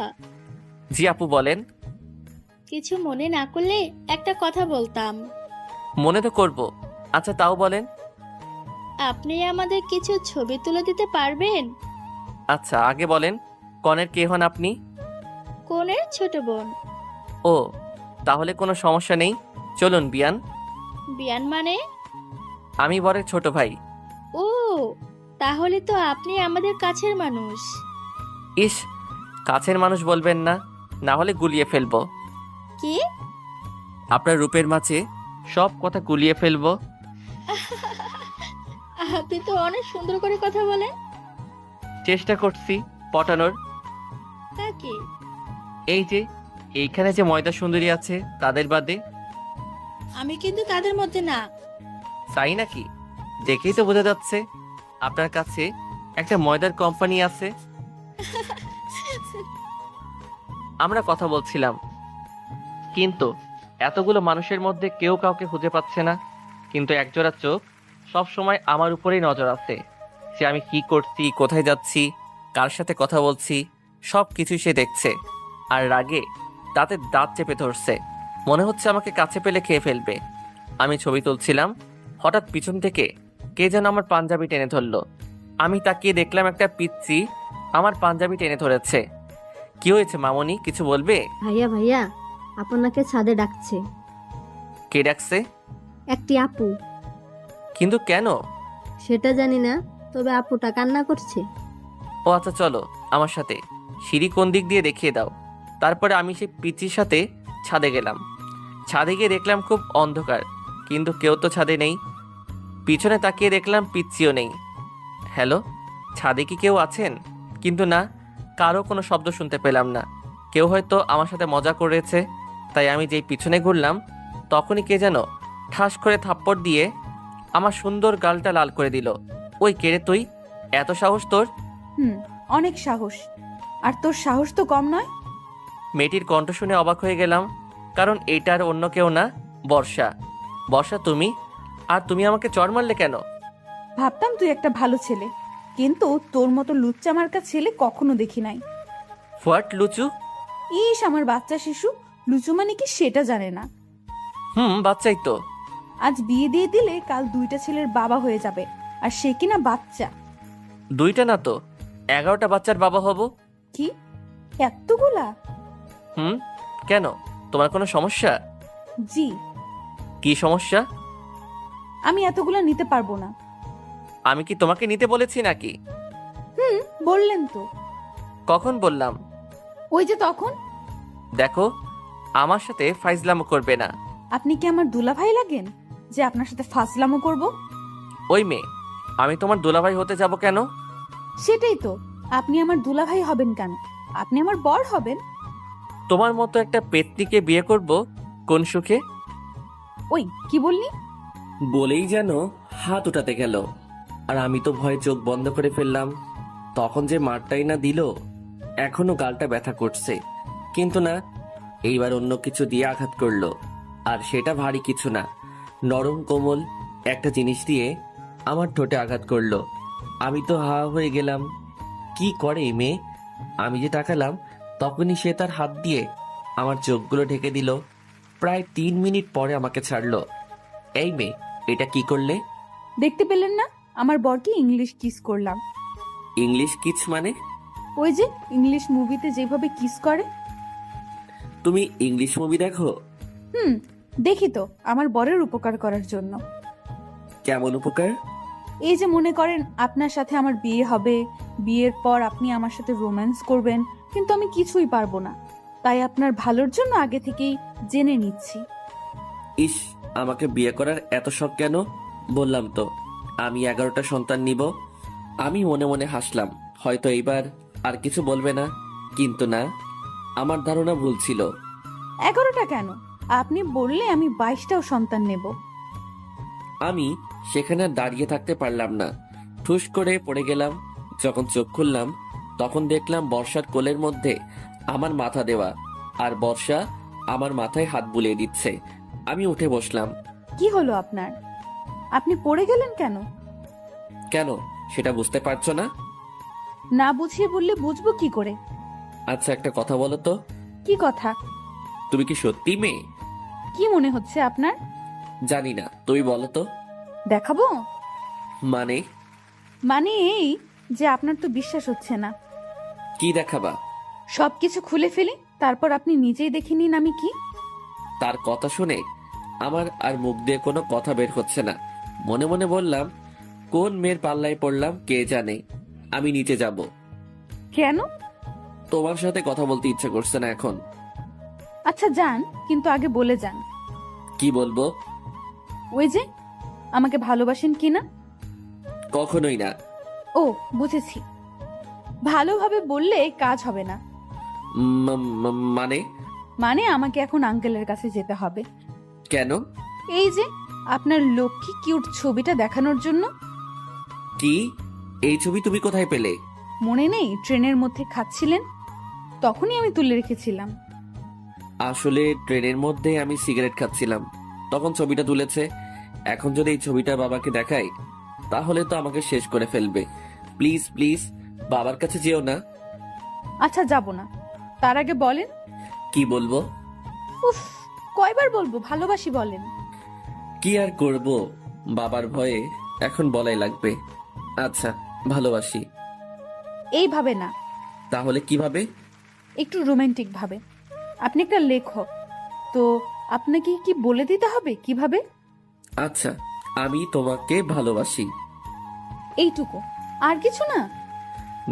জি আপু বলেন। কিছু মনে না করলে একটা কথা বলতাম। মনে তো করব। আচ্ছা তাও বলেন। আপনি আমাদের কিছু ছবি তুলে দিতে পারবেন? আচ্ছা আগে বলেন, কনের কে হন আপনি? কোনের ছোট বোন। ও, তাহলে কোনো সমস্যা নেই, চলুন বিয়ান। বিয়ান মানে? আমি বরের ছোট ভাই। ও, তাহলে তো আপনি আমাদের কাছের মানুষ। ইস, কাছের মানুষ বলবেন না, না হলে গুলিয়ে ফেলবো। কি? আপনার রূপের মাঝে সব কথা গুলিয়ে ফেলবো। আপনি তো অনেক সুন্দর করে কথা বলেন। চেষ্টা করছি পটানোর। কাকে? এই যে এইখানে যে ময়দা সুন্দরী আছে তাদের বাদে। আমি কিন্তু তাদের মধ্যে না। তাই নাকি? দেখেই তো বোঝা যাচ্ছে আপনার কাছে একটা ময়দার কোম্পানি আছে। আমরা কথা বলছিলাম, কিন্তু এতগুলো মানুষের মধ্যে কেউ কাউকে খুঁজে পাচ্ছে না। কিন্তু একজোড়া চোখ সব সময় আমার উপরেই নজর আছে। সে আমি কি করছি, কোথায় যাচ্ছি, কার সাথে কথা বলছি, সব কিছুই সে দেখছে। আর রাগে দাঁতে দাঁত চেপে ধরছে, মনে হচ্ছে আমাকে কাছে পেলে খেয়ে ফেলবে। আমি ছবি তুলছিলাম, হঠাৎ পিছন থেকে কে যেন আমার পাঞ্জাবি টেনে ধরলো। আমি তাকিয়ে দেখলাম একটা পিচ্চি আমার পাঞ্জাবি টেনে ধরেছে। কি হয়েছে মামনি, কিছু বলবে? ভাইয়া ভাইয়া, আপনাকে ছাদে ডাকছে। কে ডাকছে? একটি আপু। কিন্তু কেন? সেটা জানি না, তবে আপুটা কান্না করছে। ও আচ্ছা, চলো আমার সাথে। সিঁড়ি কোন দিক দিয়ে দেখিয়ে দাও। তারপরে আমি সেই পিচ্চির সাথে ছাদে গেলাম। ছাদে গিয়ে দেখলাম খুব অন্ধকার, কিন্তু কেউ তো ছাদে নেই। পিছনে তাকিয়ে দেখলাম পিচ্চিও নেই। হ্যালো, ছাদে কি কেউ আছেন? কিন্তু না, কারো কোনো শব্দ শুনতে পেলাম না। কেউ হয়তো আমার সাথে মজা করেছে, তাই আমি যেই পিছনে ঘুরলাম তখনই কে যেন ঠাস করে থাপ্পড় দিয়ে আমার সুন্দর গালটা লাল করে দিল। ওই কে রে তুই? এত সাহস তোর? অনেক সাহস। আর তোর সাহস তো কম নয়। মেয়েটির কণ্ঠ শুনে অবাক হয়ে গেলাম, কারণ এইটা আর অন্য কেউ না, বর্ষা। বর্ষা তুমি? আর তুমি আমাকে চড় মারলে কেন? ভাবতাম তুই একটা ভালো ছেলে, কিন্তু তোর মতো লুচ্চা মার্কা ছেলে কখনো দেখি নাই। হোয়াট লুচু? ইস, আমার বাচ্চা শিশু। লুচু মানে কি সেটা জানে না। বাচ্চাই তো। আজ বিয়ে দিয়ে দিলে কাল 2টা ছেলের বাবা হয়ে যাবে, আর সে কিনা বাচ্চা। 2টা না তো 11টা বাচ্চার বাবা হব। কি এতগুলা? কেন, তোমার কোনো সমস্যা? জি। কি সমস্যা? আমি এতগুলা নিতে পারবো না। আমি কি তোমাকে নিতে বলেছি নাকি? বললেন তো। কখন বললাম? ওই যে তখন। দেখো, আমার সাথে ফাইজলামো করবে না। আপনি কি আমার দুলাভাই লাগেন যে আপনার সাথে ফাজলামো করব? ওই মেয়ে, আমি তোমার দুলাভাই হতে যাব কেন? সেটাই তো, আপনি আমার দুলাভাই হবেন কেন? আপনি আমার বর হবেন। তোমার মতো একটা পেতনিকে বিয়ে করব কোন সুখে? ওই কি বললি? বলেই যেন হাত উঠাতে গেল, আর আমি তো ভয়ে চোখ বন্ধ করে ফেললাম। তখন যে মারটাই না দিল, এখনো গালটা ব্যথা করছে। কিন্তু না, এইবার অন্য কিছু দিয়ে আঘাত করলো, আর সেটা ভারী কিছু না, নরম কোমল একটা জিনিস দিয়ে আমার ঠোঁটে আঘাত করলো। আমি তো হা হয়ে গেলাম। কি করে এই মেয়ে? আমি যে তাকালাম তখনই সে তার হাত দিয়ে আমার চোখগুলো ঢেকে দিল। প্রায় 3 মিনিট পরে আমাকে ছাড়লো। এই মেয়ে, এটা কি করলে? দেখতে পেলেন না আমার বরকে ইংলিশ কিস করলাম। ইংলিশ কিস মানে? ওই যে ইংলিশ মুভিতে যেভাবে কিস করে। তুমি ইংলিশ মুভি দেখো? দেখি তো, আমার বরের উপকার করার জন্য। কেমন উপকার? এই যে মনে করেন আপনার সাথে আমার বিয়ে হবে, বিয়ের পর আপনি আমার সাথে রোম্যান্স করবেন, কিন্তু আমি কিছুই পারবো না। তাই আপনার ভালোর জন্য আগে থেকেই জেনে নিচ্ছি। ইস, আমাকে বিয়ে করার এত শখ কেন? বললাম তো আমি 11টা সন্তান নিব। আমি মনে মনে হাসলাম, হয়তো এইবার আর কিছু বলবে না। কিন্তু না, আমার ধারণা ভুল ছিল। 11টা কেন? আপনি বললে আমি 22টাও সন্তান নেব। আমি সেখানে দাঁড়িয়ে থাকতে পারলাম না, ঠুস করে পড়ে গেলাম। যখন চোখ খুললাম তখন দেখলাম বর্ষার কোলের মধ্যে আমার মাথা দেওয়া, আর বর্ষা আমার মাথায় হাত বুলিয়ে দিচ্ছে। আমি উঠে বসলাম। কি হলো আপনার? আপনি পড়ে গেলেন কেন? কেন, সেটা বুঝতে পারছো না? না বুঝিয়ে বললে বুঝবো কি করে? আচ্ছা, একটা কথা বলো তো। কি কথা? তুমি কি সত্যি মেয়ে? কি মনে হচ্ছে আপনার? জানি না, তুমি বলো তো। দেখাবো? মানে? মানে এই যে আপনার তো বিশ্বাস হচ্ছে না। কি দেখাবা? সবকিছু খুলে ফেলি, তারপর আপনি নিজেই দেখে নিন আমি কি। তার কথা শুনে আমার আর মুখ দিয়ে কোনো কথা বের হচ্ছে না। মনে মনে বললাম, কোন মেয়ের পাল্লায় পড়লাম কে জানে। আমি নিচে যাব। কেন? তোমার সাথে কথা বলতে ইচ্ছে করছে না এখন। আচ্ছা যান, কিন্তু আগে বলে যান। কি বলবো? ওই যে আমাকে ভালোবাসেন কিনা? কখনোই না। ও বুঝেছি, ভালোভাবে বললে কাজ হবে না। মানে? মানে আমাকে এখন আঙ্কেলের কাছে যেতে হবে। কেন? এই যে আপনার লক্ষ্মী কিউট ছবিটা দেখানোর জন্য। কি? এই ছবি তুমি কোথায় পেলে? মনে নেই ট্রেনের মধ্যে খাচ্ছিলেন, তখনই আমি তুলে রেখেছিলাম। আসলে ট্রেনের মধ্যে আমি সিগারেট খাচ্ছিলাম, তখন ছবিটা তুলেছে। এখন যদি এই ছবিটা বাবাকে দেখাই তাহলে তো আমাকে শেষ করে ফেলবে। প্লিজ প্লিজ, বাবার কাছে যেও না। আচ্ছা যাব না, তার আগে বলেন। কি বলবো? উফ, কয়বার বলবো ভালোবাসি বলেন। কি আর করব, বাবার ভয়ে এখন বলাই লাগবে। আচ্ছা, ভালোবাসি। এইভাবে না। তাহলে কিভাবে? একটু রোমান্টিক ভাবে। আপনি একটা লেখক, তো আপনাকে কি বলে দিতে হবে কিভাবে? আচ্ছা, আমি তোমাকে ভালোবাসি। এইটুকু, আর কিছু না?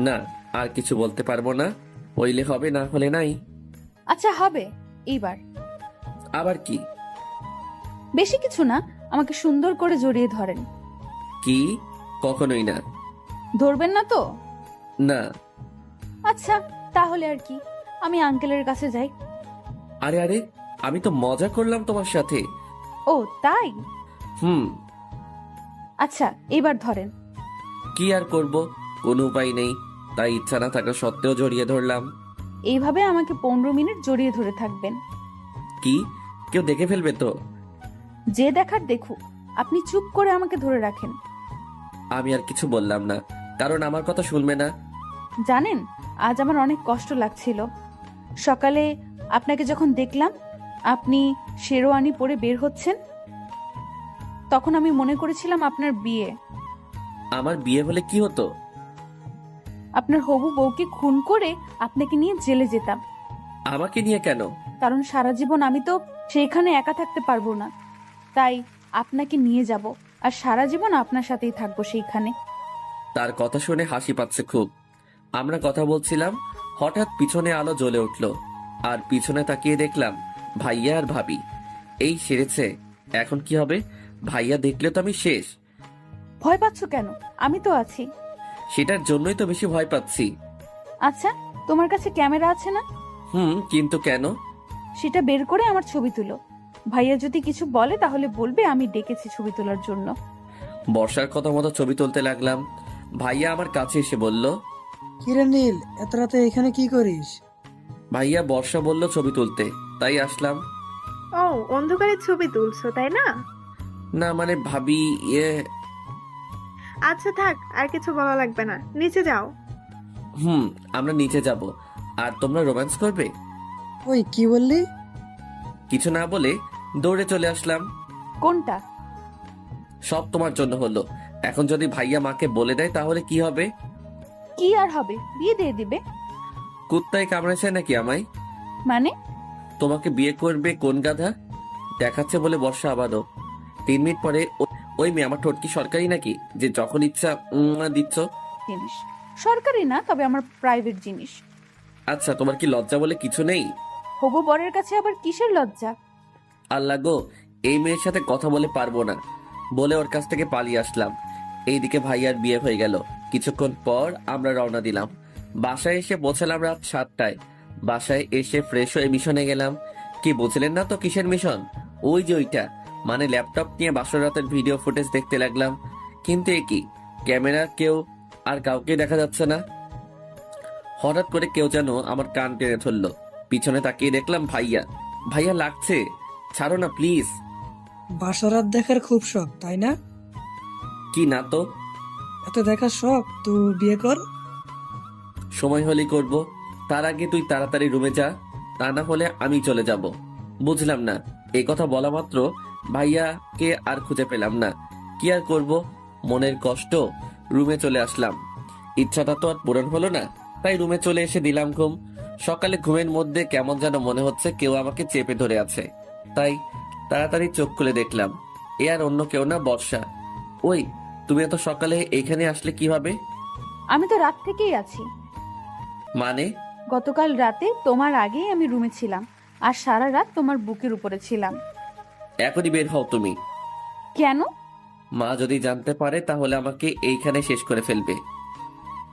না, আর কিছু বলতে পারবো না। হইলে হবে, না হলে নাই। আচ্ছা হবে, এইবার। আবার কি? বেশি কিছু না, আমাকে সুন্দর করে জড়িয়ে ধরেন। কি? কখনোই না। ধরবেন না তো? না। আচ্ছা তাহলে আর কি, আমি আঙ্কেলের কাছে যাই। আরে আরে, আমি তো মজা করলাম তোমার সাথে। ও তাই? হুম। আচ্ছা এবার ধরেন। কি আর করব, কোনো উপায় নেই, তাই ইচ্ছা না থাকা সত্ত্বেও জড়িয়ে ধরলাম। এইভাবে আমাকে 15 মিনিট জড়িয়ে ধরে থাকবেন। কি, কেউ দেখে ফেলবে তো? যে দেখার দেখুক, আপনি চুপ করে আমাকে ধরে রাখেন। আমি আর কিছু বললাম না, কারণ আমার কথা শুনবে না। জানেন, আজ আমার অনেক কষ্ট লাগছিল। সকালে আপনাকে যখন দেখলাম আপনি শেরওয়ানি পরে বের হচ্ছেন, তখন আমি মনে করেছিলাম আপনার বিয়ে। আমার বিয়ে হলে কি হতো? আপনার হবু বউকে খুন করে আপনাকে নিয়ে জেলে যেতাম। আমাকে নিয়ে কেন? কারণ সারা জীবন আমি তো সেইখানে একা থাকতে পারবো না, তাই আপনাকে নিয়ে যাব আর সারা জীবন আপনার সাথেই থাকবো সেইখানে। তার কথা শুনে হাসি পাচ্ছে খুব। আমরা কথা বলছিলাম, হঠাৎ পিছনে আলো জ্বলে উঠল, আর পিছনে তাকিয়ে দেখলাম ভাইয়া আর ভাবি। এই সেরেছে, এখন কি হবে? ভাইয়া দেখলে তো আমি শেষ। ভয় পাচ্ছ কেন? আমি তো আছি। সেটার জন্যই তো বেশি ভয় পাচ্ছি। আচ্ছা, তোমার কাছে ক্যামেরা আছে না? কিন্তু কেন? সেটা বের করে আমার ছবি তুলো। ভাইয়া যদি কিছু বলে তাহলে বলবে আমি ডেকেছি ছবি তোলার জন্য। বর্ষার কথা মতো ছবি তুলতে লাগলাম। ভাইয়া আমার কাছে এসে বলল, কিরে নীল, এত রাতে এখানে কি করিস? ভাইয়া বর্ষা বলল ছবি তুলতে, তাই আসলাম। ও, অন্ধকারে ছবি তুলছো তাই না? না মানে ভাবি, আচ্ছা থাক, আর কিছু বলা লাগবে না, নিচে যাও। আমরা নিচে যাব। আর তোমরা রোম্যান্স করবে? ওই কি বললি? কিছু না বলে দৌড়ে চলে আসলাম। কোনটা? সব তোমার জন্য হলো। এখন যদি ভাইয়া মাকে বলে দেয় তাহলে কি হবে? কি আর হবে, বিয়ে দিয়ে দিবে। কুত্তায় কামড়েছে নাকি আমায়? মানে? তোমাকে বিয়ে করবে কোন গাধা? দেখাচ্ছে বলে বর্ষা আবারও। 3 মিনিট পরে ওই মেয়ে আমার ঠোঁট কি সরকারি নাকি যে যখন ইচ্ছা দিচ্ছ? জিনিস সরকারি না, তবে আমার প্রাইভেট জিনিস। আচ্ছা, তোমার কি লজ্জা বলে কিছু নেই? হবু বরের কাছে আবার কিসের লজ্জা? আল্লাহ গো, এই মেয়ের সাথে কথা বলে পারবো না বলে ওর কাছ থেকে পালিয়ে আসলাম। এইদিকে ভাইয়ার বিয়ে হয়ে গেল। কিছুক্ষণ পর আমরা রওনা দিলাম। বাসায় এসে পৌঁছালাম রাত 7টায়। বাসায় এসে ফ্রেশ হয়ে মিশনে গেলাম। কি বুঝলেন না তো কিসের মিশন? ওই যে ওইটা, মানে ল্যাপটপ নিয়ে বাসর রাতের ভিডিও ফুটেজ দেখতে লাগলাম। কিন্তু এ কি, ক্যামেরা কেউ আর কাউকে দেখা যাচ্ছে না। হঠাৎ করে কেউ যেন আমার কান টেনে ধরলো। পিছনে তাকিয়ে দেখলাম ভাইয়া। ভাইয়া লাগছে, ছাড়ো না প্লিজ। বাসরাত দেখার খুব শখ তাই না? কি না তো। এত দেখার শখ তো বিয়ে কর। সময় হলেই করব, তার আগে তুই তাড়াতাড়ি রুমে যা, তা না হলে আমি চলে যাব। বুঝলাম না, এই কথা বলা মাত্র ভাইয়াকে আর খুঁজে পেলাম না। কি আর করব, মনের কষ্ট। রুমে চলে আসলাম। ইচ্ছাটা তো আর পূরণ হলো না, তাই রুমে চলে এসে দিলাম ঘুম। সকালে ঘুমের মধ্যে কেমন যেন মনে হচ্ছে কেউ আমাকে চেপে ধরে আছে, তাই তাড়াতাড়ি চোখ খুলে দেখলাম এ আর অন্য কেউ না, বর্ষা। ওই, তুমি এত সকালে এখানে আসলে কিভাবে? আমি তো রাত থেকেই আছি। মানে? গতকাল রাতে তোমার আগেই আমি রুমে ছিলাম, আর সারা রাত তোমার বুকের উপরে ছিলাম। এখনই বের হও তুমি। কেন? মা যদি জানতে পারে তাহলে আমাকে এইখানে শেষ করে ফেলবে।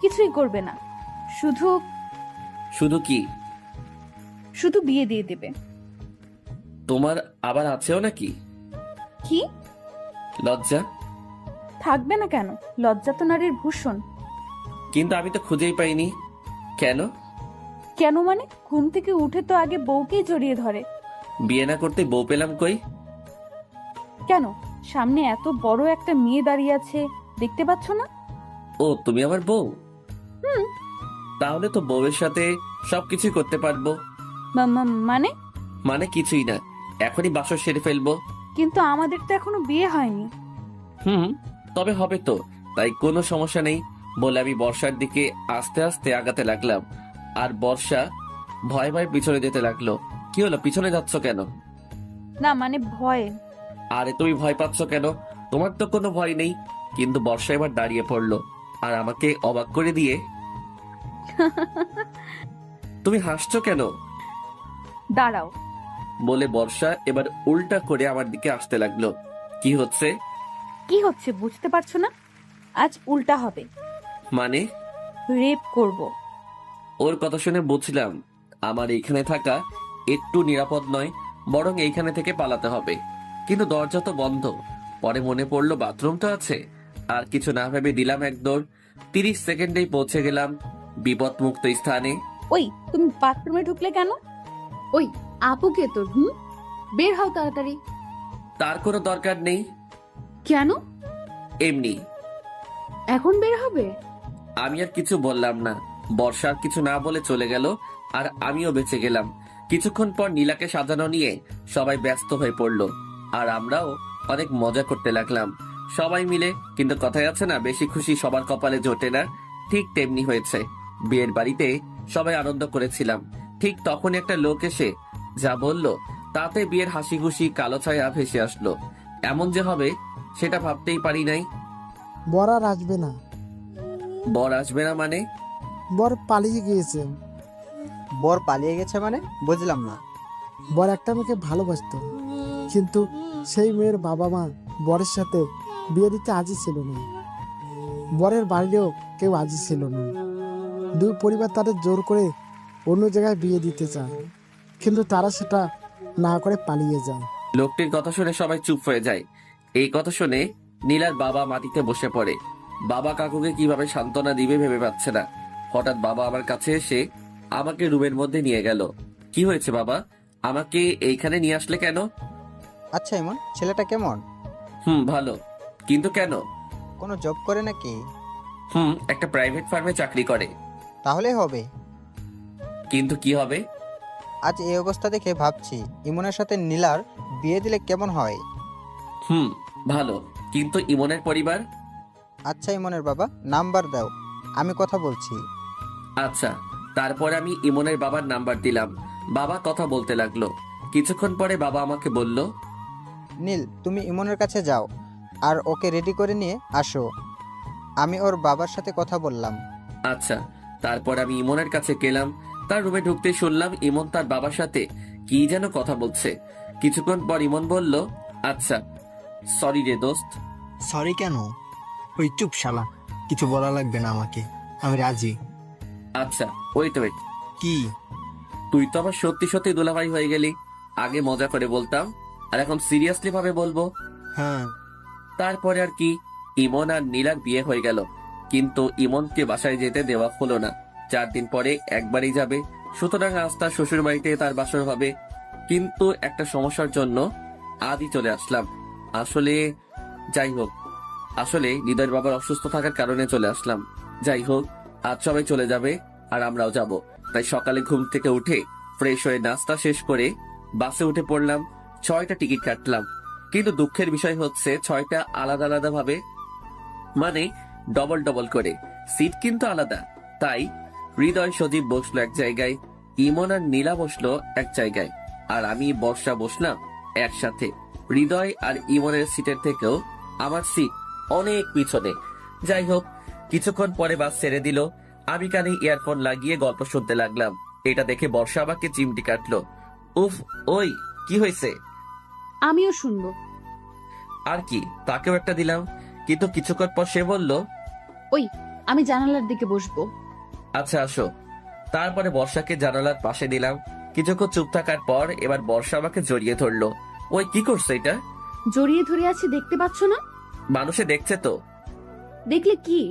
কিছুই করবে না, শুধু শুধু কি? শুধু বিয়ে দিয়ে দেবে। তোমার আবার আছেও নাকি? কি? লজ্জা? থাকবে না কেন, লজ্জা তো নারীর ভূষণ। কিন্তু আমি তো খুঁজেই পাইনি। কেন? কেন মানে, ঘুম থেকে উঠে তো আগে বউকেই জড়িয়ে ধরে। বিয়ে না করতে বউ পেলাম কই? কেন, সামনে এত বড় একটা মেয়ে দাঁড়িয়ে আছে, দেখতে পাচ্ছ না? ও, তুমি আমার বউ? তাহলে তো বউয়ের সাথে সবকিছু করতে পারবো। মানে? মানে কিছুই না, এখনই বাসর সেরে ফেলবো। কিন্তু আমাদের তো এখনো বিয়ে হয়নি। তবে হবে তো, তাই কোনো সমস্যা নেই বলে আমি বর্ষার দিকে আস্তে আস্তে আগাতে লাগলাম। আর বর্ষা ভয় ভয় পিছনে যেতে লাগলো। কি হলো, পিছনে যাচ্ছ কেন? না মানে ভয়ে। আরে তুমি ভয় পাচ্ছ কেন? তোমার তো কোনো ভয় নেই। কিন্তু বর্ষা এবার দাঁড়িয়ে পড়লো আর আমাকে অবাক করে দিয়ে তুমি হাসছো কেন? দাঁড়াও বলে বর্ষা এবার উল্টা করে আমার দিকে আসতে লাগলো। কি হচ্ছে? কি হচ্ছে বুঝতে পারছো না? আজ উল্টা হবে। মানে? রেপ করব। ওর কথা শুনে বুঝলাম আমার এখানে থাকা একটু নিরাপদ নয়। বরং এইখানে থেকে পালাতে হবে। কিন্তু দরজা তো বন্ধ। পরে মনে পড়লো বাথরুম তো আছে। আর কিছু না ভেবে দিলাম এক দৌড়। 30 সেকেন্ডেই পৌঁছে গেলাম বিপদমুক্ত স্থানে। ওই তুমি বাথরুমে ঢুকলে কেন? ওই আপু কে তোর? বের হও তাড়াতাড়ি। তার কোনো দরকার নেই। কেন? এমনি। এখন বের হবে? আমি আর কিছু বললাম না। বর্ষা আর কিছু না বলে চলে গেল, আর আমিও বেঁচে গেলাম। কিছুক্ষণ পর নীলাকে সাজানো নিয়ে সবাই ব্যস্ত হয়ে পড়লো, আর আমরাও অনেক মজা করতে লাগলাম সবাই মিলে। কিন্তু কথায় আছে না, বেশি খুশি সবার কপালে জোটে না। ঠিক তেমনি হয়েছে। বিয়ের বাড়িতে সবাই আনন্দ করেছিলাম। ঠিক তখন একটা লোক এসে যা বলল, তাতে বিয়ের হাসি খুশি কালো ছায়া ভেসে আসলো। এমন যে হবে সেটা ভাবতেই পারি নাই। বর আর আসবে না। বর আসবে না মানে? বর পালিয়ে গিয়েছে। বর পালিয়ে গেছে মানে বুঝলাম না। বর একটা মেয়েকে ভালোবাসতো, কিন্তু সেই মেয়ের বাবা মা বরের সাথে বিয়ে দিতে আজই ছিল না। বরের বাড়িরও কেউ আজই ছিল না। দুই পরিবার তাদের জোর করে অন্য জায়গায় বিয়ে দিতে চায়, কিন্তু তারা সেটা না করে পালিয়ে যায়। লোকটির কথা শুনে সবাই চুপ হয়ে যায়। এই কথা শুনে নীলার বাবা মাটিতে বসে পড়ে। বাবা কাকুকে কিভাবে সান্ত্বনা দিবে ভেবে পাচ্ছে না। হঠাৎ বাবা আমার কাছে এসে আমাকে রুমের মধ্যে নিয়ে গেল। কি হয়েছে বাবা, আমাকে এইখানে নিয়ে আসলে কেন? আচ্ছা ইমন, ছেলেটা কেমন? ভালো। কিন্তু কেন? কোনো জব করে নাকি? একটা প্রাইভেট ফার্মে চাকরি করে। তাহলে হবে। কিন্তু কি হবে? আজ এই অবস্থা দেখে ভাবছি ইমনের সাথে নীলার বিয়ে দিলে কেমন হয়। ভালো। কিন্তু ইমনের পরিবার? আচ্ছা ইমনের বাবা, নাম্বার দাও, আমি কথা বলছি। আচ্ছা। তারপর আমি ইমনের বাবার নাম্বার দিলাম। বাবা কথা বলতে লাগলো। কিছুক্ষণ পরে বাবা আমাকে বলল, নীল তুমি ইমনের কাছে যাও আর ওকে রেডি করে নিয়ে আসো। আমি ওর বাবার সাথে কথা বললাম। আচ্ছা। তারপর আমি ইমনের কাছে গেলাম। তার রুমে ঢুকতে শুনলাম ইমন তার বাবার সাথে কি যেন কথা বলছে। কিছুক্ষণ পর ইমন বলল, আচ্ছা সরি রে দোস্ত। সরি কেন? ওই চুপ শালা, কিছু বলা লাগবে না আমাকে, আমি রাজি। আচ্ছা ওয়েট। কি? তুই তো আবার সত্যি সত্যি দুলাভাই হয়ে গেলি। আগে মজা করে বলতাম, আর এখন সিরিয়াসলি ভাবে বলবো। হ্যাঁ। তারপরে আর কি, ইমন আর নীলার বিয়ে হয়ে গেল। কিন্তু ইমনকে বাসায় যেতে দেওয়া হলো না। 4 দিন পরে একবারই যাবে, সুতরাং আজ তার শ্বশুর বাড়িতে তার বাসর হবে। কিন্তু একটা সমস্যার জন্য আজই চলে আসলাম। যাই হোক, আসলে হৃদয়ের বাবার অসুস্থ থাকার কারণে চলে আসলাম। যাই হোক, আজ সবাই চলে যাবে আর আমরাও যাব। তাই সকালে ঘুম থেকে উঠে ফ্রেশ হয়ে নাস্তা শেষ করে বাসে উঠে পড়লাম। 6টা টিকিট কাটলাম। কিন্তু দুঃখের বিষয় হচ্ছে 6টা আলাদা আলাদা ভাবে, মানে ডবল ডবল করে। সিট কিন্তু আলাদা। তাই হৃদয় সজীব বসলো এক জায়গায়, ইমন আর নীলা বসলো এক জায়গায়, আর আমি বর্ষা বসলাম একসাথে। হৃদয় আর ইমনের সিটের থেকেও আমার সিট অনেক পিছনে। যাই হোক, কিছুক্ষণ পরে বাস ছেড়ে দিল। আমি কানে ইয়ারফোন লাগিয়ে গল্প শুনতে লাগলাম। এটা দেখে বর্ষা আমাকে চিমটি কাটলো। উফ, ওই কি হয়েছে? আমিও শুনবো। আর কি, তাকেও একটা দিলাম। কিন্তু কিছুক্ষণ পর সে বলল, ওই আমি জানালার দিকে বসবো। আচ্ছা আসো। তারপরে বর্ষাকে জানালার পাশে দিলাম। কিছুক্ষণ চুপ থাকার পর এবার বর্ষা আমাকে জড়িয়ে ধরলো। ওই কি করছে এটা? জড়িয়ে ধরে আছি, দেখতে পাচ্ছ না? মানুষে দেখছে তো। দেখলে কি?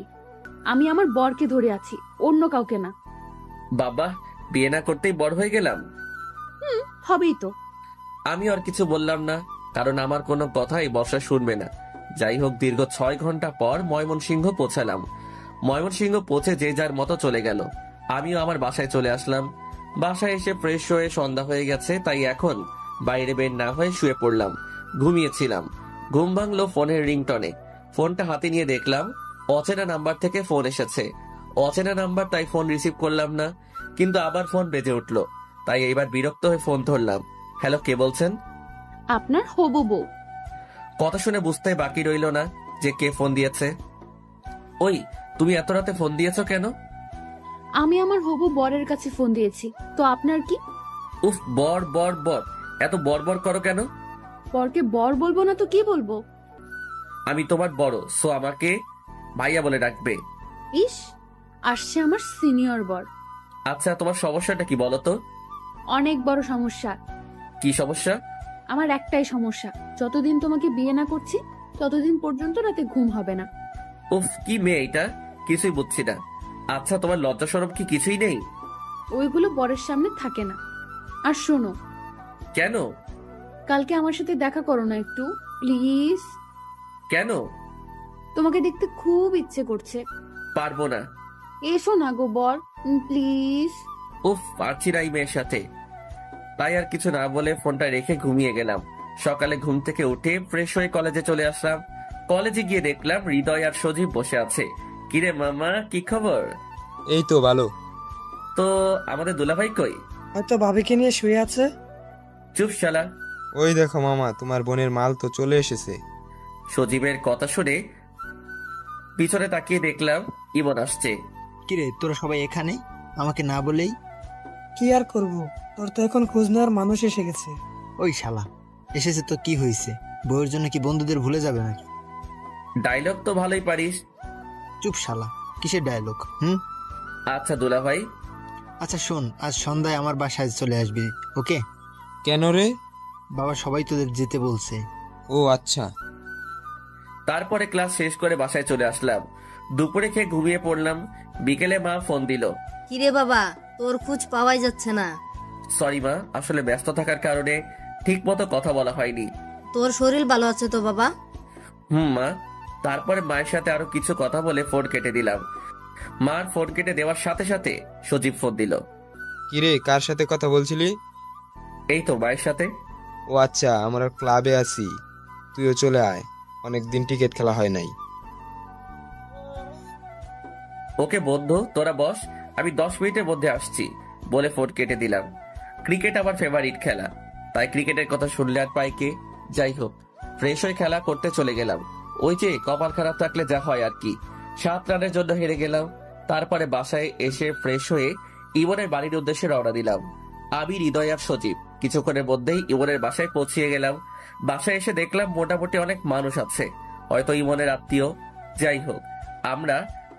আমি আমার বরকে ধরে আছি, অন্য কাউকে না। বাবা, বিয়ে না করতেই বড় হয়ে গেলাম। হবেই তো। আমি আর কিছু বললাম না, কারণ আমার কোনো কথাই বর্ষা শুনবে না। যাই হোক, দীর্ঘ 6 ঘন্টা পর ময়মনসিংহ পৌঁছালাম। ময়মনসিংহ পৌঁছে যে যার মতো চলে গেল। আমিও আমার বাসায় চলে আসলাম। বাসায় এসে ফ্রেশ হয়ে সন্ধ্যা হয়ে গেছে, তাই এখন বাইরে বের না হয়ে শুয়ে পড়লাম। ঘুমিয়েছিলাম। ঘুম ভাঙলো ফোনের রিংটনে। ফোনটা হাতে নিয়ে দেখলাম অচেনা নাম্বার থেকে ফোন এসেছে। অচেনা নাম্বার, তাই ফোন রিসিভ করলাম না। কিন্তু আবার ফোন বেজে উঠলো, তাই এইবার বিরক্ত হয়ে ফোন ধরলাম। হ্যালো, কে বলছেন? আপনার হবু বউ। কথা শুনে বুঝতে বাকি রইল না যে কে ফোন দিয়েছে। ওই, তুমি এত রাতে ফোন দিয়েছো কেন? আমি আমার হবু বরের কাছে ফোন দিয়েছি, তো আপনার কি? উফ, বর বর বর, এত বর বর করো কেন? বরকে বর বলবো না তো কি বলবো? আমি তোমার বড়, সো আমাকে ভাইয়া বলে ডাকবে। ইস, আসছে আমার সিনিয়র বর। আচ্ছা, তোমার সমস্যাটা কি বলো তো? অনেক বড় সমস্যা। কি সমস্যা? আমার একটাই সমস্যা, যতদিন তোমাকে বিয়ে না করছি ততদিন পর্যন্ত রাতে ঘুম হবে না। উফ, কি মেয়ে এটা, কিছুই বুঝছি না। আচ্ছা, তোমার লজ্জা শরম কি কিছুই নেই? ওইগুলো বরের সামনে থাকে না। আর শোনো, কেন? কালকে আমার সাথে দেখা করো না একটু, প্লিজ। কেন? তোমাকে দেখতে খুব ইচ্ছে করছে। পারবো না। এসো না গো বর, প্লিজ। উফ, পারছি না এই মেয়ের সাথে। তাই আর কিছু না বলে ফোনটা রেখে ঘুমিয়ে গেলাম। সকালে ঘুম থেকে উঠে ফ্রেশ হয়ে কলেজে চলে আসলাম। কলেজে গিয়ে দেখলাম হৃদয় আর সজীব বসে আছে। কিরে মামা, কি খবর? এই তো ভালো। তো আমাদের দুলাভাই কই? হয়তো ভাবিকে নিয়ে শুয়ে আছে। চুপ শালা। ওই দেখো মামা, তোমার বোনের মাল তো চলে এসেছে। সজীবের কথা শুনে পিছনে তাকিয়ে দেখলাম ইমন আসছে। কিরে, তোরা সবাই এখানে আমাকে না বলেই? কি আর করব, তোর তো এখন খোঁজ নেওয়ার মানুষ এসে গেছে। ওই শালা এসেছে তো কি হয়েছে? বউয়ের জন্য কি বন্ধুদের ভুলে যাবে নাকি? ডায়লগ তো ভালোই পারিস। চুপ শালা, কিসের ডায়লগ? আচ্ছা দুলাভাই। আচ্ছা শোন, আজ সন্ধ্যায় আমার বাসায় চলে আসবি, ওকে? কেন রে? বাবা সবাই তোদের যেতে বলছে। ও আচ্ছা। তারপরে ক্লাস শেষ করে বাসায় চলে আসলাম। দুপুরে খেয়ে ঘুমিয়ে পড়লাম। বিকেলে মা ফোন দিল। কিরে বাবা, তোর খোঁজ পাওয়াই যাচ্ছে না। সরি মা, আসলে ব্যস্ত থাকার কারণে ঠিক মতো কথা বলা হয়নি। তোর শরীর ভালো আছে তো বাবা? মা। তারপরে মায়ের সাথে আরো কিছু কথা বলে ফোন কেটে দিলাম। মার ফোন কেটে দেওয়ার সাথে সাথে সজীব ফোন দিল। কিরে, কার সাথে কথা বলছিলি? এই তো মায়ের সাথে। ও আচ্ছা, আমরা ক্লাবে আছি, তুইও চলে আয়, অনেকদিন টিকিট খেলা হয় নাই। ওকে বন্ধু, তোরা বস, আমি 10 মিনিটের মধ্যে আসছি বলে ফোন কেটে দিলাম। ক্রিকেট আমার ফেভারিট খেলা, তাই ক্রিকেটের কথা শুনলে আর পাই কে। যাই হোক, ফ্রেশ হয়ে খেলা করতে চলে গেলাম। ওই যে কপাল খারাপ থাকলে যা হয় আর কি, 7 রানের জন্য হেরে গেলাম। তারপরে বাসায় এসে ফ্রেশ হয়ে ইমনের বাড়ির উদ্দেশ্যে রওনা দিলাম। আমি, হৃদয় আর সজীব কিছুক্ষণের মধ্যেই ইমনের বাসায় পৌঁছিয়ে গেলাম। বাসায় এসে দেখলাম মোটামুটি অনেক মানুষ আছে, হয়তো ইমনের আত্মীয়। যাই হোক, আমরা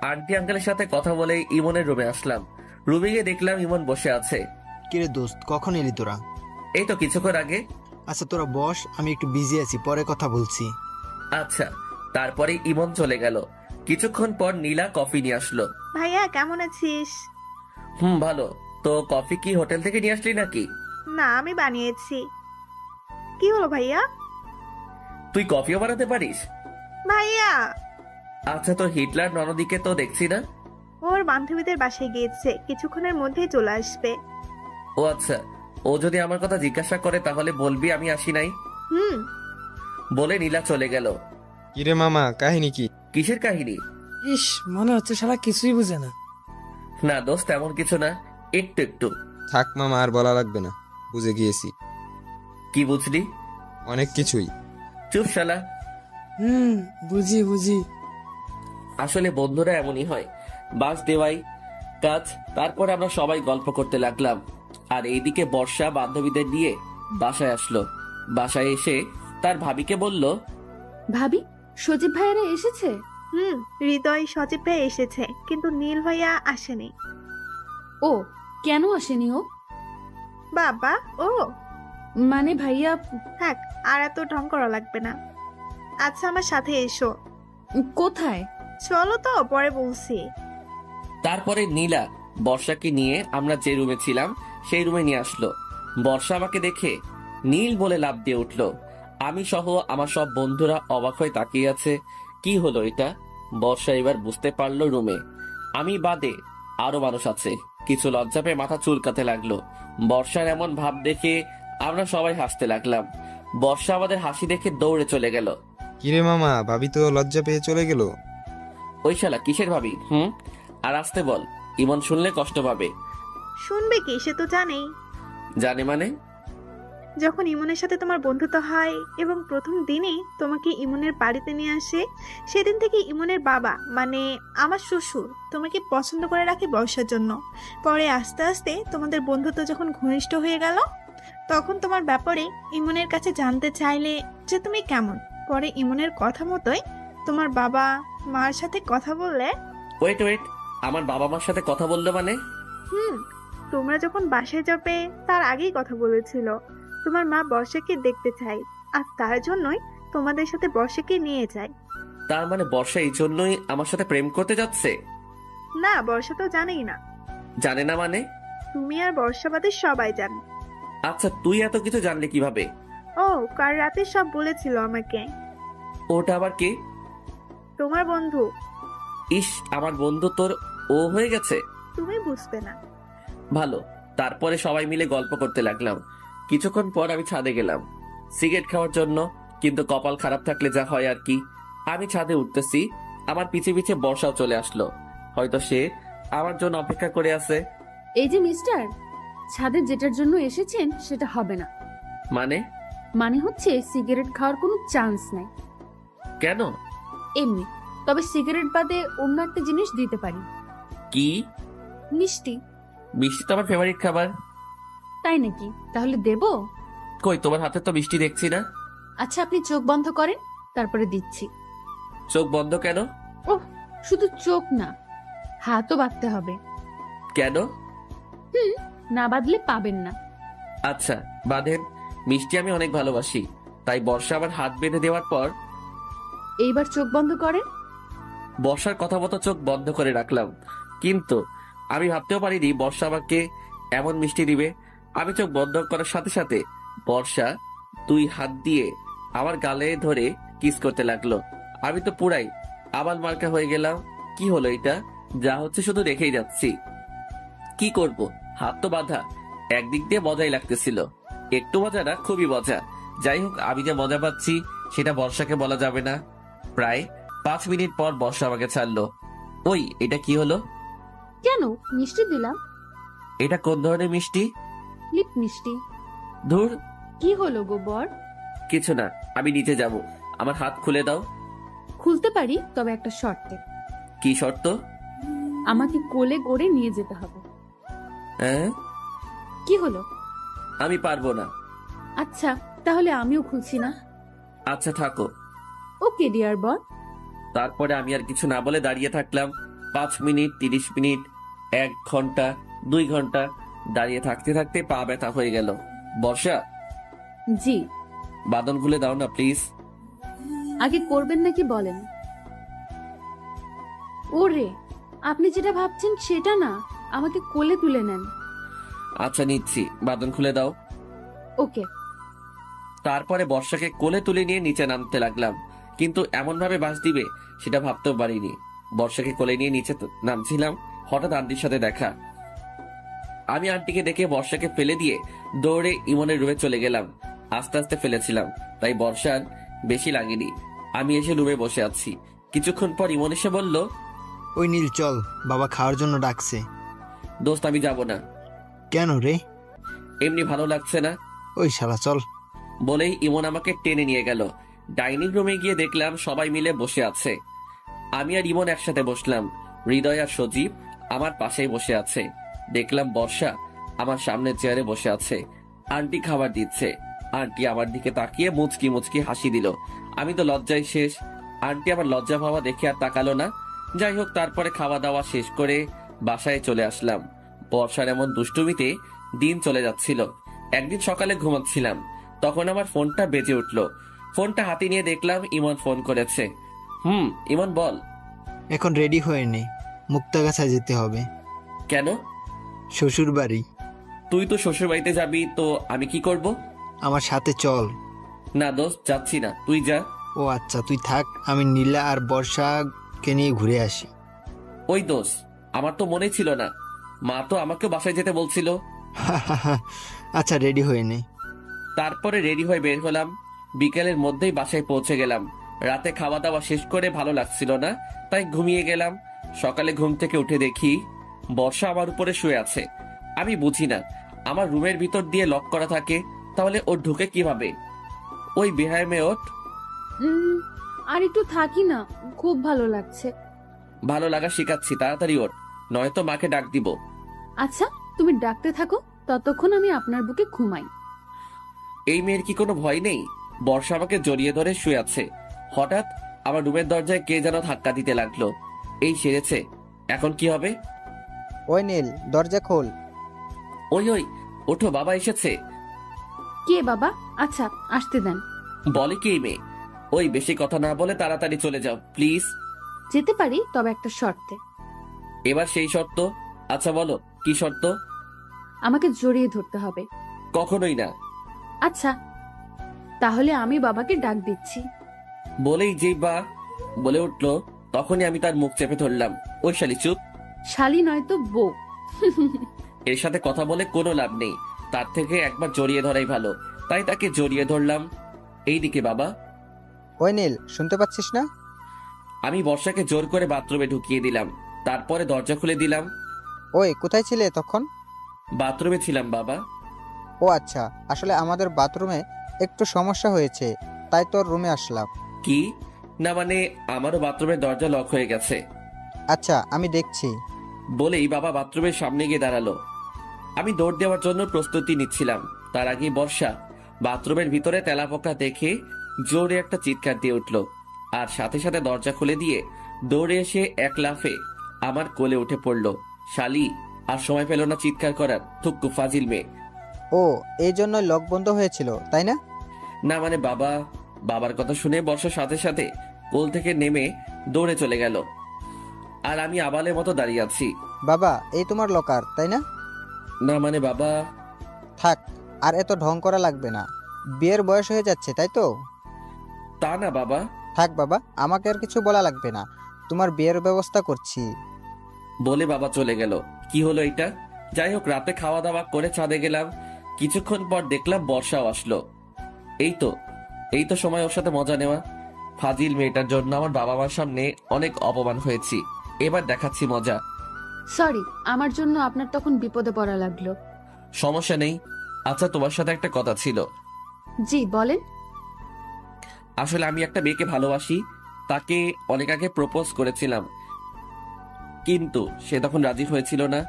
আন্টি আঙ্কেলের সাথে কথা বলে ইমনের রুমে আসলাম। রুমে গিয়ে দেখলাম ইমন বসে আছে। কিরে দোস্ত, কখন এলি তোরা? এই তো কিছুক্ষণ আগে। আচ্ছা তোরা বস, আমি একটু বিজি আছি, পরে কথা বলছি। আচ্ছা। তারপরে ইমন চলে গেল। কিছুক্ষণ পর নীলা কফি নিয়ে আসলো। ভাইয়া কেমন আছিস? ভালো। তো কফি কি হোটেল থেকে নিয়ে আসলি নাকি? না, আমি বানিয়েছি। কি হলো ভাইয়া? তুই কফিও বানাতে পারিস? ভাইয়া আচ্ছা, তো হিটলার ননদিকে তো দেখছি না। ওর বান্ধবীদের বাসায় গিয়েছে, কিছুক্ষণের মধ্যেই চলে আসবে। ও আচ্ছা, ও যদি আমার কথা জিজ্ঞাসা করে তাহলে বলবি আমি আসি নাই। বলে নীলা চলে গেল। কিরে মামা, কাহিনী কি? কিসের কাহিনী? ইস, মনে হচ্ছে শালা কিছুই বুঝে না। না দোস্ত, এমন কিছু না, একটু একটু। থাক মামা, আর বলা লাগবে না, বুঝে গিয়েছি। কি বুঝলি? অনেক কিছুই। চুপ শালা। বুঝি বুঝি। আসলে বন্ধুরা এমনই হয়, বাস দেওয়াই কাজ। তারপরে আমরা সবাই গল্প করতে লাগলাম। আর এইদিকে বর্ষা বান্ধবীদের নিয়ে বাসায় আসলো। বাসায় এসে তার ভাবিকে বলল, ভাবি, সজীব ভাইয়ারা এসেছে? হৃদয় সজীব ভাই এসেছে, কিন্তু নীল ভাইয়া আসেনি। ও কেন আসেনি ও? বাবা ও মানে ভাইয়া। থাক, আর এত ঢং করা লাগবে না। আচ্ছা আমার সাথে এসো। কোথায়? চলো তো, পরে বলছি। তারপরে নীলা বর্ষাকে নিয়ে আমরা যে রুমে ছিলাম সেই রুমে নিয়ে আসলো। বর্ষা আমাকে দেখে নীল বলে লাফ দিয়ে উঠলো। আমি সহ আমার সব বন্ধুরা অবাক হয়ে তাকিয়ে আছে। কি হলো এটা? বর্ষা এবার বুঝতে পারলো রুমে আমি বাদে আরো মানুষ আছে। কিছু লজ্জা পেয়ে মাথা চুলকাতে লাগলো। বর্ষার এমন ভাব দেখে আমরা সবাই হাসতে লাগলাম। বর্ষা আমাদের হাসি দেখে দৌড়ে চলে গেল। কিরে মামা, ভাবি তো লজ্জা পেয়ে চলে গেল। ওই শালা কিসের ভাবি? আর আসতে বল, ইমন শুনলে কষ্ট পাবে। শুনবে কি, সে তো জানেই। জানে মানে? যখন ইমনের সাথে তোমার বন্ধুত্ব হয় এবং প্রথম দিনই তোমাকে ইমনের বাড়িতে নিয়ে আসে, সেদিন থেকে ইমনের বাবা মানে আমার শ্বশুর তোমাকে পছন্দ করে রাখে বর্ষার জন্য। পরে আস্তে আস্তে তোমাদের বন্ধুত্ব যখন ঘনিষ্ঠ হয়ে গেল, তখন তোমার ব্যাপারে ইমনের কাছে জানতে চাইলে যে তুমি কেমন। পরে ইমনের কথা মতোই তোমার বাবা মার সাথে কথা বললে। ওয়েট, আমার বাবা মার সাথে কথা বললো মানে? তোমরা যখন বাসায় যাবে তার আগেই কথা বলেছিল। তোমার মা বর্ষাকে দেখতে চায়, আর তার জন্যই তোমাদের সাথে বর্ষাকে নিয়ে যায়। তার মানে বর্ষা এই জন্যই আমার সাথে প্রেম করতে যাচ্ছে? না, বর্ষা তো জানেই না। জানে না মানে? তুমি আর বর্ষা বাদে সবাই জানে। আচ্ছা, তুই এত কিছু জানলি কিভাবে? ও, কাল রাতে সব বলেছিল আমাকে। ওটা আবার কে? তোমার বন্ধু। ইস, আমার বন্ধু তোর ও হয়ে গেছে? তুমি বুঝবে না। ভালো। তারপরে সবাই মিলে গল্প করতে লাগলাম। কিছুক্ষণ পর আমি ছাদে গেলাম সিগারেট খাওয়ার জন্য, কিন্তু কপাল খারাপ থাকলে যা হয় আর কি। আমি ছাদে উঠতেছি, আমার পিছে পিছে বর্ষাও চলে আসলো। হয়তো সে আমার জন্য অপেক্ষা করে আছে। এই যে মিস্টার, ছাদে যেটার জন্য এসেছেন সেটা হবে না। মানে হচ্ছে সিগারেট খাওয়ার কোনো চান্স নাই। কেন? এমনি। তবে সিগারেট বাদে অন্য একটা জিনিস দিতে পারি। কি? মিষ্টি। মিষ্টি তো আমার ফেভারিট খাবার। তাই নাকি? তাহলে দেব? কই, তোমার হাতে তো মিষ্টি দেখছি না। আচ্ছা, আপনি চোখ বন্ধ করেন, তারপরে দিচ্ছি। চোখ বন্ধ কেন? ওহ, শুধু চোখ না, হাতও বাঁধতে হবে। কেন? না বাঁধলে পাবেন না। আচ্ছা, বাঁধেন। মিষ্টি আমি অনেক ভালোবাসি, তাই বর্ষা আমার হাত বেঁধে দেওয়ার পর এইবার চোখ বন্ধ করেন। বর্ষার কথা মতো চোখ বন্ধ করে রাখলাম, কিন্তু আমি ভাবতেও পারিনি বর্ষা আমাকে এমন মিষ্টি দিবে। আমি চোখ বন্ধ করার সাথে সাথে বর্ষা 2 হাত দিয়ে আমার গালে ধরে কিস করতে লাগলো। আমি তো পুরাই আবাল মার্কা হয়ে গেলাম। কি হলো এটা? যা হচ্ছে শুধু দেখেই যাচ্ছি। কি করব, হাত তো বাঁধা। একদিক দিয়ে মজাই লাগতেছিল, একটু মজা না, খুবই মজা। যাই হোক, আমি যে মজা পাচ্ছি সেটা বর্ষাকে বলা যাবে না। প্রায় 5 মিনিট পর বর্ষা আমাকে ছাড়লো। ওই, এটা কি হলো? কেন? মিষ্টি দিলাম। এটা কোন ধরনের মিষ্টি? লিপ মিষ্টি। ধুর। কি হলো গো বর? কিছু না, আমি নিচে যাব। আমার হাত খুলে দাও। খুলতে পারি, তবে একটা শর্তে। কি শর্ত? আমাকে কোলে করে নিয়ে যেতে হবে। হ্যাঁ? কি হলো? আমি পারবো না। আচ্ছা, তাহলে আমিও খুলছি না। আচ্ছা, থাকো। ওকে ডিয়ার বর। তারপরে আমি আর কিছু না বলে দাঁড়িয়ে থাকলাম। 5 মিনিট, 30 মিনিট, 1 ঘন্টা, 2 ঘন্টা। দাঁড়িয়ে থাকতে থাকতে পা ব্যথা হয়ে গেল। বর্ষা, জি। বাঁধন খুলে দাও না প্লিজ। আগে করবেন নাকি বলেন? ওরে, আপনি যেটা ভাবছেন সেটা না, আমাকে কোলে তুলে নেন। আচ্ছা, নিচ্ছি, বাঁধন খুলে দাও। ওকে। তারপরে বর্ষাকে কোলে তুলে নিয়ে নিচে নামতে লাগলাম, কিন্তু এমন ভাবে বাস দিবে সেটা ভাবতেও পারিনি। বর্ষাকে কোলে নিয়ে নিচে নামছিলাম, হঠাৎ আন্টির সাথে দেখা। আমি আন্টিকে দেখে বর্ষাকে ফেলে দিয়ে দৌড়ে ইমনের রুমে চলে গেলাম। আস্তে আস্তে ফেলেছিলাম, তাই বর্ষার বেশি লাগেনি। আমি এসে রুমে বসে আছি। কিছুক্ষণ পর ইমন এসে বলল, ওই নীল, চল, বাবা খাওয়ার জন্য ডাকছে। দোস্ত, আমি যাব না। কেন রে? এমনি ভালো লাগছে না। ওই শালা, চল। বলেই ইমন আমাকে টেনে নিয়ে গেল। ডাইনিং রুমে গিয়ে দেখলাম সবাই মিলে বসে আছে। আমি আর ইমন একসাথে বসলাম। হৃদয় আর সজীব আমার পাশেই বসে আছে। দেখলাম বর্ষা আমার সামনে চেয়ারে বসে আছে। আন্টি খাবার দিচ্ছে। আন্টি আমার দিকে তাকিয়ে মুচকি মুচকি হাসি দিল। আমি তো লজ্জায় শেষ। আন্টি আমার লজ্জা ভাবা দেখে আর তাকালো না। যাই হোক, তারপরে খাওয়া দাওয়া শেষ করে বাসায় চলে আসলাম। বর্ষার এমন দুষ্টুমিতে দিন চলে যাচ্ছিল। একদিন সকালে ঘুমাচ্ছিলাম, তখন আমার ফোনটা বেজে উঠলো। ফোনটা হাতে নিয়ে দেখলাম ইমন ফোন করেছে। ইমন বল। এখন রেডি হয়ে নে, মুক্তাগাছায় যেতে হবে। কেন? শ্বশুর বাড়ি। তুই তো শ্বশুর বাড়িতে যাবি, তো আমি কি করব? আমার সাথে চল। না দোস্ত, যাচ্ছি না, তুই যা। ও আচ্ছা, তুই থাক, আমি নীলা আর বর্ষাকে নিয়ে ঘুরে আসি। ওই দোস্ত, আমার তো মনে ছিল না, মা তো আমাকে বাসায় যেতে বলছিল। আচ্ছা, রেডি হয়ে নে। তারপরে রেডি হয়ে বের হলাম। বিকেলের মধ্যেই বাসায় পৌঁছে গেলাম। রাতে খাওয়া দাওয়া শেষ করে ভালো লাগছিল না, তাই ঘুমিয়ে গেলাম। সকালে ঘুম থেকে উঠে দেখি বর্ষা আমার উপরে শুয়ে আছে। আমি বুঝি না, আমার রুমের ভিতর দিয়ে লক করা থাকে, তাহলে ও ঢুকে কিভাবে? ওই বেহায় মেয়ে ওঠ। আর একটু থাকি না, খুব ভালো লাগছে। ভালো লাগা শিখাচ্ছি, তাড়াতাড়ি ওঠ, নয়তো মাকে ডাক দিব। আচ্ছা, তুমি ডাকতে থাকো, ততক্ষণ আমি আপনার বুকে ঘুমাই। এই মেয়ের কি কোনো ভয় নেই? বর্ষা আমাকে জড়িয়ে ধরে শুয়ে আছে। হঠাৎ আমার রুমের দরজায় কে যেন ধাক্কা দিতে লাগলো। এই সেরেছে, এখন কি হবে? ওই নীল, দরজা খোল। ওই ওই, ওঠো, বাবা এসেছে। কে বাবা? আচ্ছা, আসতে দেন। বলে কি এই মেয়ে? ওই বেশি কথা না বলে তাড়াতাড়ি চলে যাও প্লিজ। যেতে পারি, তবে একটা শর্তে। এবার সেই শর্ত? আচ্ছা বলো, কি শর্ত? আমাকে জড়িয়ে ধরতে হবে। কখনোই না। আচ্ছা, তাহলে আমি বাবাকে ডাক দিচ্ছি। বলেই যেই বা বলে উঠলো, তখনই আমি তার মুখ চেপে ধরলাম। ওই শালি চুপ। শালি নয় তো বউ। এর সাথে কথা বলে কোনো লাভ নেই, তার থেকে একবার জড়িয়ে ধরাই ভালো। তাই তাকে জড়িয়ে ধরলাম। এইদিকে বাবা। ওই নীল, শুনতে পাচ্ছিস না? আমি বর্ষাকে জোর করে বাথরুমে ঢুকিয়ে দিলাম, তারপরে দরজা খুলে দিলাম। ওই কোথায় ছিলে তখন? বাথরুমে ছিলাম বাবা। ও আচ্ছা, আসলে আমাদের বাথরুমে একটু সমস্যা হয়েছে, তাই তোর রুমে আসলাম। কি? না মানে আমারও বাথরুমের দরজা লক হয়ে গেছে। আচ্ছা, আমি দেখছি। বলেই বাবা বাথরুমের সামনে গিয়ে দাঁড়ালো। আমি দৌড় দেওয়ার জন্য প্রস্তুতি নিচ্ছিলাম, তার আগেই বর্ষা বাথরুমের ভিতরে তেলাপোকা দেখে জোরে একটা চিৎকার দিয়ে উঠল, আর সাথে সাথে দরজা খুলে দিয়ে দৌড়ে এসে এক লাফে আমার কোলে উঠে পড়ল। শালি আর সময় পেল না চিৎকার করার, থুক্কু ফাজিল মেয়ে। ও, এই জন্য লক বন্ধ হয়েছিল, তাই না? না মানে বাবার কথা শুনে বর্ষার সাথে সাথে কোল থেকে নেমে দৌড়ে চলে গেল, আর আমি আবালের মতো দাঁড়িয়ে আছি। বাবা, এই তোমার লকার, তাই না? না মানে বাবা। থাক, আর এত ঢং করা লাগবে না। বিয়ের বয়স হয়ে যাচ্ছে, তাই তো? তা না বাবা। থাক বাবা, আমাকে আর কিছু বলা লাগবে না, তোমার বিয়ের ব্যবস্থা করছি। বলে বাবা চলে গেল। কি হলো এটা? যাই হোক, রাতে খাওয়া দাওয়া করে ছাদে গেলাম। কিছুক্ষণ পর দেখলাম বর্ষাও আসলো। এই তো সময় ওর সাথে মজা নেওয়া। ফাজিল মেয়েটার জন্য আমার বাবা মার সামনে অনেক অপমান হয়েছি, এবার দেখাচ্ছি মজা। সরি, আমার জন্য আপনার তখন বিপদে পড়া লাগলো। সমস্যা নেই। আচ্ছা, তোমার সাথে একটা কথা ছিল। জি বলেন। আসলে আমি একটা মেয়েকে ভালোবাসি, তাকে অনেক আগে প্রপোজ করেছিলাম, কিন্তু সে তখন রাজি হয়েছিল না।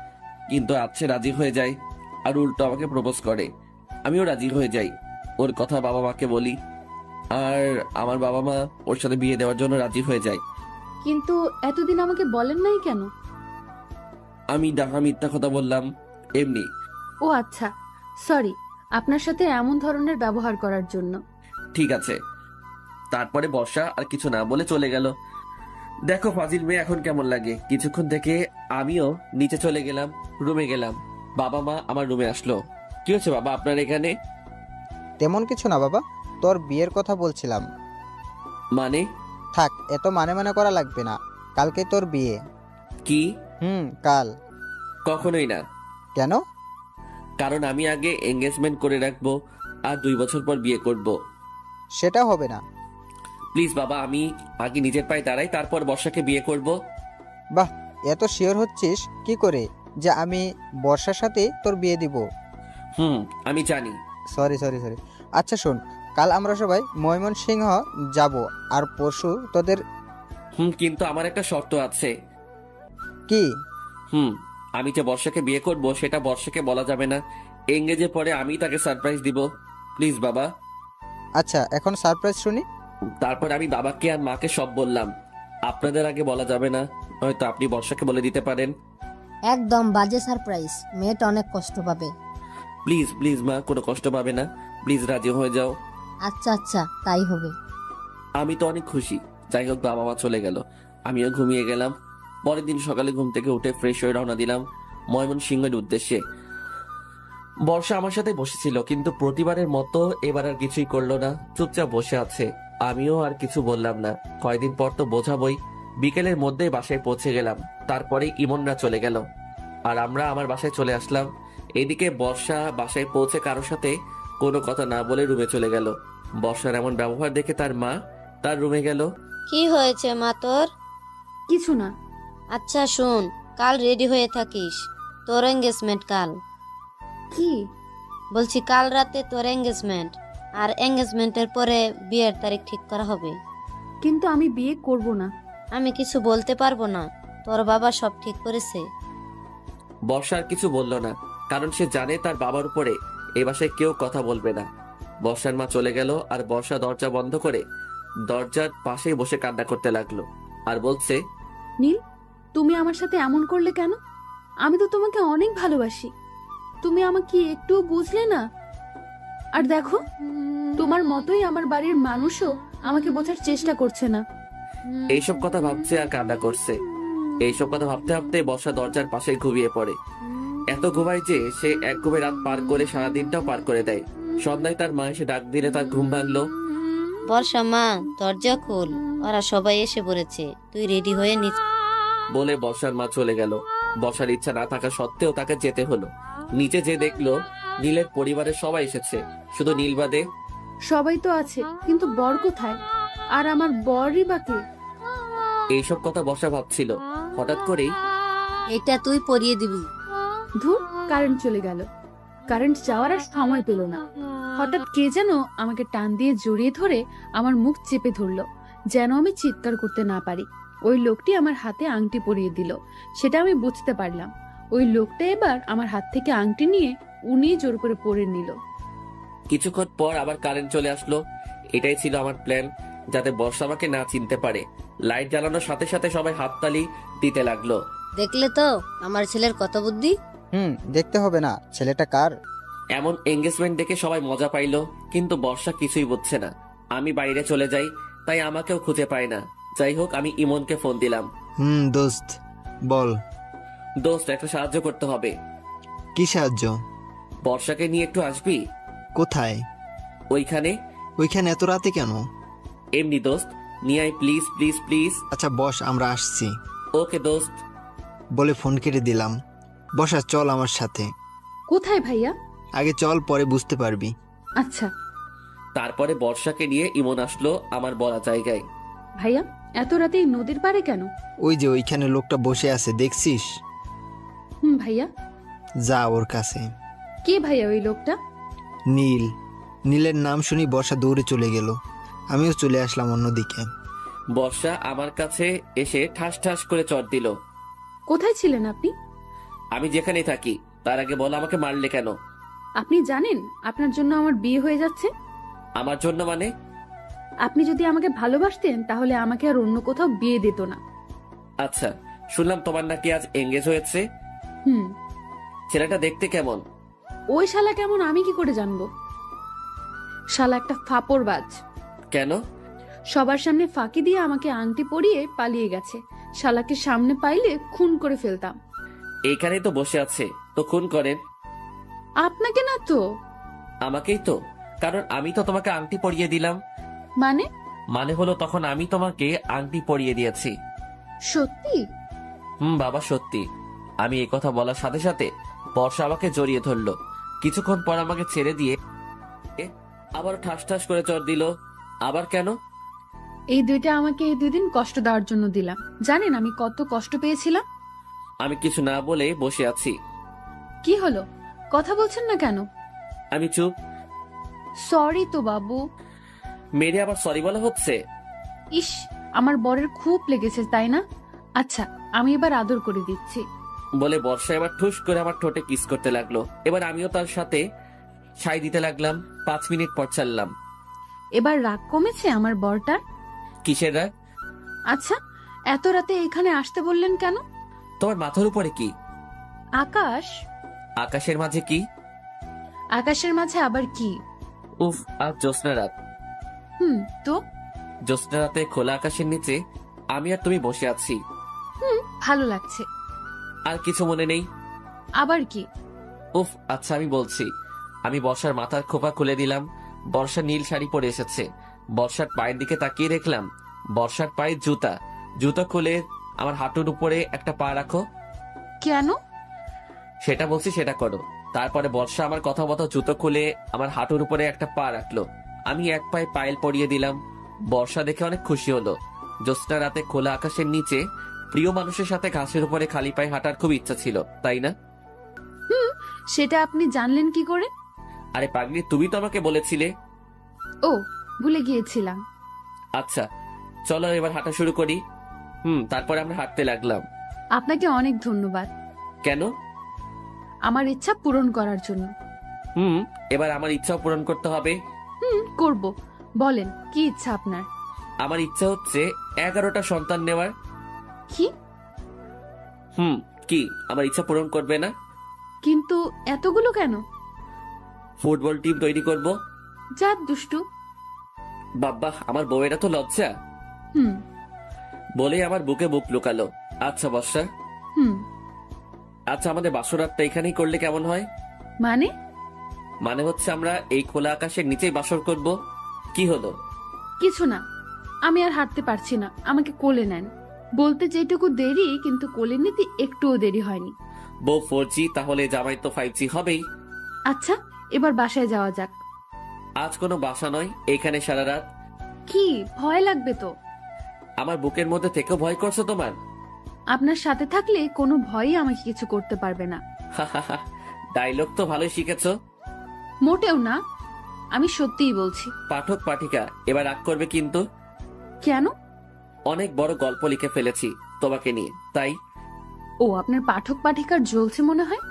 কিন্তু আজ সে রাজি হয়ে যায়, আর উল্টো আমাকে প্রপোজ করে। আমিও রাজি হয়ে যাই, ওর কথা বাবা মাকে বলি, আর আমার বাবা মা ওর সাথে বিয়ে দেওয়ার জন্য রাজি হয়ে যায়। কিন্তু এতদিন আমাকে বলেন নাই কেন? আমি ডাহা মিথ্যা কথা বললাম এমনি। ও আচ্ছা, সরি আপনার সাথে এমন ধরনের ব্যবহার করার জন্য। ঠিক আছে। তারপরে বর্ষা আর কিছু না বলে চলে গেল। দেখো ফাজিল মেয়ে এখন কেমন লাগে। কিছুক্ষণ থেকে আমিও নিচে চলে গেলাম, রুমে গেলাম। বাবা মা আমার রুমে আসলো। কি হচ্ছে বাবা আপনার এখানে? তেমন কিছু না বাবা, তোর বিয়ের কথা বলছিলাম। মানে? থাক, এত মানে মানে করা লাগবে না, কালকে তোর বিয়ে। কি? কাল। কখনোই না। কেন? কারণ আমি আগে এঙ্গেজমেন্ট করে রাখবো, আর 2 বছর পর বিয়ে করব। সেটা হবে না। প্লিজ বাবা, আমি আগে নিজের পায়ে দাঁড়াই, তারপর বর্ষাকে বিয়ে করব। বাহ, এত শিওর হচ্ছিস কি করে যে আমি বর্ষার সাথে তোর বিয়ে দিব? আমি জানি। সরি। আচ্ছা শোন, কাল আমরা সবাই ময়মনসিংহ যাব, আর পরশু তোদের। কিন্তু আমার একটা শর্ত আছে। কি? আমি যে বর্ষাকে বিয়ে করব সেটা বর্ষাকে বলা যাবে না। এঙ্গেজের পরে আমি তাকে সারপ্রাইজ দিব। প্লিজ বাবা। আচ্ছা, এখন সারপ্রাইজ শুনি। তারপর আমি বাবাকে আর মাকে সব বললাম। আপনাদের আগে বলা যাবে না, হয়তো আপনি বর্ষাকে বলে দিতে পারেন। একদম বাজে সারপ্রাইজ, মেয়েটা অনেক কষ্ট পাবে। প্লিজ মা, কোনো কষ্ট পাবে না। প্লিজ রাজি হয়ে যাও। আচ্ছা, তাই হবে। আমি তো অনেক খুশি। যাই হোক, বাবা মা চলে গেল, আমিও ঘুমিয়ে গেলাম। পরের দিন সকালে ঘুম থেকে উঠে ফ্রেশ হয়ে রওনা দিলাম ময়মনসিংহের উদ্দেশ্যে। বর্ষা আমার সাথে বসেছিল, কিন্তু প্রতিবারের মতো এবার আর কিছুই করলো না, চুপচাপ বসে আছে। আমিও আর কিছু বললাম না। কয়দিন পর তো বোঝাবই। বিকেলের মধ্যেই বাসায় পৌঁছে গেলাম। তারপরে ইমনরা চলে গেল, আর আমরা আমার বাসায় চলে আসলাম। এদিকে বর্ষা বাসায় পৌঁছে কারোর সাথে কোনো কথা না বলে রুমে চলে গেল। বর্ষার এমন ব্যবহার দেখে তার মা তার রুমে গেল। কি হয়েছে মা তোর? কিছু না। আচ্ছা শুন, কাল রেডি হয়ে থাকিস, তোর এঙ্গেজমেন্ট কাল। কি বলছি? কাল রাতে তোর এঙ্গেজমেন্ট, আর এঙ্গেজমেন্টের পরে বিয়ের তারিখ ঠিক করা হবে। কিন্তু আমি বিয়ে করব না। আমি কিছু বলতে পারবো না, তোর বাবা সব ঠিক করেছে। বর্ষা আর কিছু বলল না, কারণ সে জানে তার বাবার উপরে এই বাসায় কেউ কথা বলবে না। বর্ষার মা চলে গেল, আর বর্ষা দরজা বন্ধ করে দরজার পাশেই বসে কান্না করতে লাগলো, আর বলছে, নীল, তুমি আমার সাথে এমন করলে কেন? আমি তো তোমাকে অনেক ভালোবাসি, তুমি আমাকে একটুও বুঝলে না। আর দেখো, তোমার মতোই আমার বাড়ির মানুষও আমাকে বোঝার চেষ্টা করছে না। এইসব কথা ভাবছে আর কান্না করছে। এইসব কথা ভাবতে ভাবতে বর্ষা দরজার পাশে ঘুমিয়ে পড়ে। এত ঘুমায় যে সে এক ঘুমে রাত পার করে সারাদিনটাও পার করে দেয়। সন্ধ্যায় তার মা এসে ডাক দিলে তার ঘুম ভাঙলো। বর্ষা মা, দরজা খোল, ওরা সবাই এসে পড়েছে, তুই রেডি হয়ে নিচ। বলে বর্ষার মা চলে গেল। বর্ষার ইচ্ছা না থাকা সত্ত্বেও তাকে যেতে হলো। নিচে যে দেখলো নীলের পরিবারের সবাই এসেছে, শুধু নীল বাদে। সবাই তো আছে, কিন্তু বর কোথায়? আর আমার বরই বা কে? এইসব কথা বর্ষা ভাবছিল, হঠাৎ করেই এটা তুই পরিয়ে দিবি। ধুর, কারেন্ট চলে গেল। কারেন্ট যাওয়ার আর সময় পেল না। হঠাৎ কে যেন আমাকে টান দিয়ে জড়িয়ে ধরে আমার মুখ চেপে ধরলো, যেন আমি চিৎকার করতে না পারি। ওই লোকটি আমার হাতে আংটি পরিয়ে দিল, সেটা আমি বুঝতে পারলাম। ওই লোকটা এবার আমার হাত থেকে আংটি নিয়ে উনি জোর করে পরে নিল। কিছুক্ষণ পর আবার কারেন্ট চলে আসলো। এটাই ছিল আমার প্ল্যান, যাতে বর্ষা আমাকে না চিনতে পারে। লাইট জ্বালানোর সাথে সাথে সবাই হাততালি দিতে লাগলো। দেখলে তো আমার ছেলের কত বুদ্ধি। দেখতে হবে না ছেলেটা কার। এমন এঙ্গেজমেন্ট দেখে সবাই মজা পাইলো, কিন্তু বর্ষা কিছুই বুঝছে না। আমি বাইরে চলে যাই, তাই আমাকেও খুঁজে পায় না। যাই হোক, আমি ইমনকে ফোন দিলাম। দোস্ত বল। দোস্ত, একটা সাহায্য করতে হবে। কি সাহায্য? বর্ষাকে নিয়ে একটু আসবি? কোথায়? ওইখানে। ওইখানে এত রাতে কেন? এমনি দোস্ত, নিয়ে আয় প্লিজ প্লিজ প্লিজ। আচ্ছা বস, আমরা আসছি। ওকে দোস্ত। বলে ফোন কেটে দিলাম। বসা, চল আমার সাথে। কোথায় ভাইয়া? আগে চল, পরে বুঝতে পারবি। আচ্ছা। তারপরে বর্ষাকে নিয়ে ইমন আসলো আমার বলা জায়গায়। ভাইয়া, এত রাতে এই নদীর পাড়ে কেন? ওই যে ওইখানে লোকটা বসে আছে, দেখছিস? ভাইয়া। যা ওর কাছে। কে ভাইয়া ওই লোকটা? নীল। নীলের নাম শুনি বর্ষা দৌড়ে চলে গেল। আমিও চলে আসলাম অন্যদিকে। বর্ষা আমার কাছে এসে ঠাস ঠাস করে চট দিল। কোথায় ছিলেন আপনি? আমি যেখানে থাকি। তার আগে বল, আমাকে মারলে কেন? আপনি জানেন আপনার জন্য আমার বিয়ে হয়ে যাচ্ছে? আমার জন্য মানে? আপনি যদি আমাকে ভালোবাসতেন তাহলে আমাকে আর অন্য কোথাও বিয়ে দিত না। আচ্ছা, শুনলাম তোমার নাকি আজ এঙ্গেজ হয়েছে। ছেলেটা দেখতে কেমন? ওই শালা কেমন আমি কি করে জানবো? শালা একটা ফাপড়বাজ। কেন? সবার সামনে ফাঁকি দিয়ে আমাকে আংটি পরিয়ে পালিয়ে গেছে। শালাকে সামনে পাইলে খুন করে ফেলতাম। এইখানেই তো বসে আছে, তো খুন করেন। আপনাকে না তো। আমাকেই তো, কারণ আমি তো তোমাকে আংটি পরিয়ে দিলাম। মানে হলো তখন আমি তোমাকে আংটি পরিয়ে দিয়েছি। সত্যি? বাবা সত্যি। আমি এই কথা বলার সাথে সাথে বর্ষা আমাকে জড়িয়ে ধরলো। কিছুক্ষণ পর আমাকে ছেড়ে দিয়ে আবার ঠাস ঠাস করে চড় দিল। আবার কেন? এই দুইটা আমাকে এই 2 দিন কষ্ট দেওয়ার জন্য দিলাম। জানেন আমি কত কষ্ট পেয়েছিলাম? আমি কিছু না বলে বসে আছি। কি হলো, কথা বলছেন না কেন? আমি চুপ। সরি তো বাবু। মেরে আবার সরি বলা হচ্ছে? ইস, আমার বরের খুব লেগেছে তাই না? আচ্ছা, আমি এবার আদর করে দিচ্ছি। বলে বর্ষা এবার ঠুস করে আমার ঠোঁটে কিস করতে লাগলো। এবার আমিও তার সাথে ছাই দিতে লাগলাম। 5 মিনিট পর ছাড়লাম। এবার রাগ কমেছে আমার বরটার? কিসের রাগ? আচ্ছা, এত রাতে এখানে আসতে বললেন কেন? তোমার মাথার উপরে কি? আকাশ। আকাশের মাঝে কি? আকাশের মাঝে আবার কি? উফ, আজ জ্যোৎস্না রাত। তো? জ্যোৎস্না রাতে খোলা আকাশের নিচে আমি আর তুমি বসে আছি। ভালো লাগছে। আর কিছু মনে নেই? আবার কি? উফ, আচ্ছা আমি বলছি। আমি বর্ষার মাথার খোপা খুলে দিলাম। বর্ষা নীল শাড়ি পরে এসেছে। বর্ষার পায়ের দিকে তাকিয়ে দেখলাম বর্ষার পায়ে জুতা। জুতা খুলে আমার হাঁটুর উপরে একটা পা রাখো। কেন? সেটা বলছি, সেটা করো। তারপরে বর্ষা আমার কথা মতো জুতো খুলে আমার হাঁটুর উপরে একটা পা রাখলো। আমি এক পায়ে পায়েল পরিয়ে দিলাম। বর্ষা দেখে অনেক খুশি হলো। জ্যোৎস্না রাতে খোলা আকাশের নিচে প্রিয় মানুষের সাথে ঘাসের উপরে খালি পায়ে হাঁটার খুব ইচ্ছা ছিল, তাই না? সেটা আপনি জানলেন কি করে? আরে পাগলি, তুমি তো আমাকে বলেছিলে। ও, ভুলে গিয়েছিলাম। আচ্ছা চলো এবার হাঁটা শুরু করি। তারপরে আমরা হাঁটতে লাগলাম। আপনাকে অনেক ধন্যবাদ। কেন? আমার ইচ্ছা পূরণ করার জন্য। এবার আমার ইচ্ছাও পূরণ করতে হবে। করব। বলেন কি ইচ্ছা আপনার? আমার ইচ্ছা হচ্ছে 11টা সন্তান নেওয়ার। কি? কি আমার ইচ্ছা পূরণ করবে না? কিন্তু এতগুলো কেন? ফুটবল টিম তৈরি করব। যা দুষ্টু। বাব্বা, আমার বউয়েরা তো লজ্জা। হুম বলেই আমার বুকে বুক লুকালো। আচ্ছা বর্ষা, হুম। আচ্ছা আমাদের বাসরাতটা এখানেই করলে কেমন হয়? মানে? মানে হচ্ছে আমরা এই খোলা আকাশের নিচেই বাসর করব। কি হলো? কিছু না, আমি আর হাঁটতে পারছি না, আমাকে কোলে নেন। বলতে যেটুকু দেরি, কিন্তু কোলে নিতে একটুও দেরি হয়নি। বউ 4G, তাহলে জামাই তো 5G হবেই। আচ্ছা, এবার বাসায় যাওয়া যাক। আজ কোনো বাসা নয়, এখানে সারা রাত। কি ভয় লাগবে তো? আমার বুকের মধ্যে থেকেও ভয় করছো তোমার? আপনার সাথে থাকলে কোনো ভয়ই আমাকে কিছু করতে পারবে না। ডায়লগ তো ভালোই শিখেছো। মোটেও না, আমি সত্যিই বলছি। পাঠক পাঠিকা এবার রাগ করবে কিন্তু। কেন? অনেক বড় গল্প লিখে ফেলেছি তোমাকে নিয়ে, তাই। ও, আপনার পাঠক পাঠিকার জ্বলছে মনে হয়।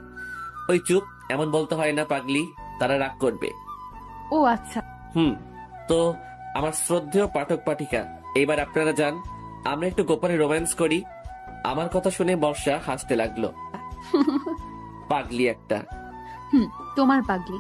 ওই চুপ, এমন বলতে হয় না পাগলি, তারা রাগ করবে। ও আচ্ছা। তো আমার শ্রদ্ধেয় পাঠক পাঠিকা, এবার আপনারা যান, আমরা একটু গোপনে রোম্যান্স করি। আমার কথা শুনে বর্ষা হাসতে লাগলো। পাগলি একটা। তোমার পাগলি।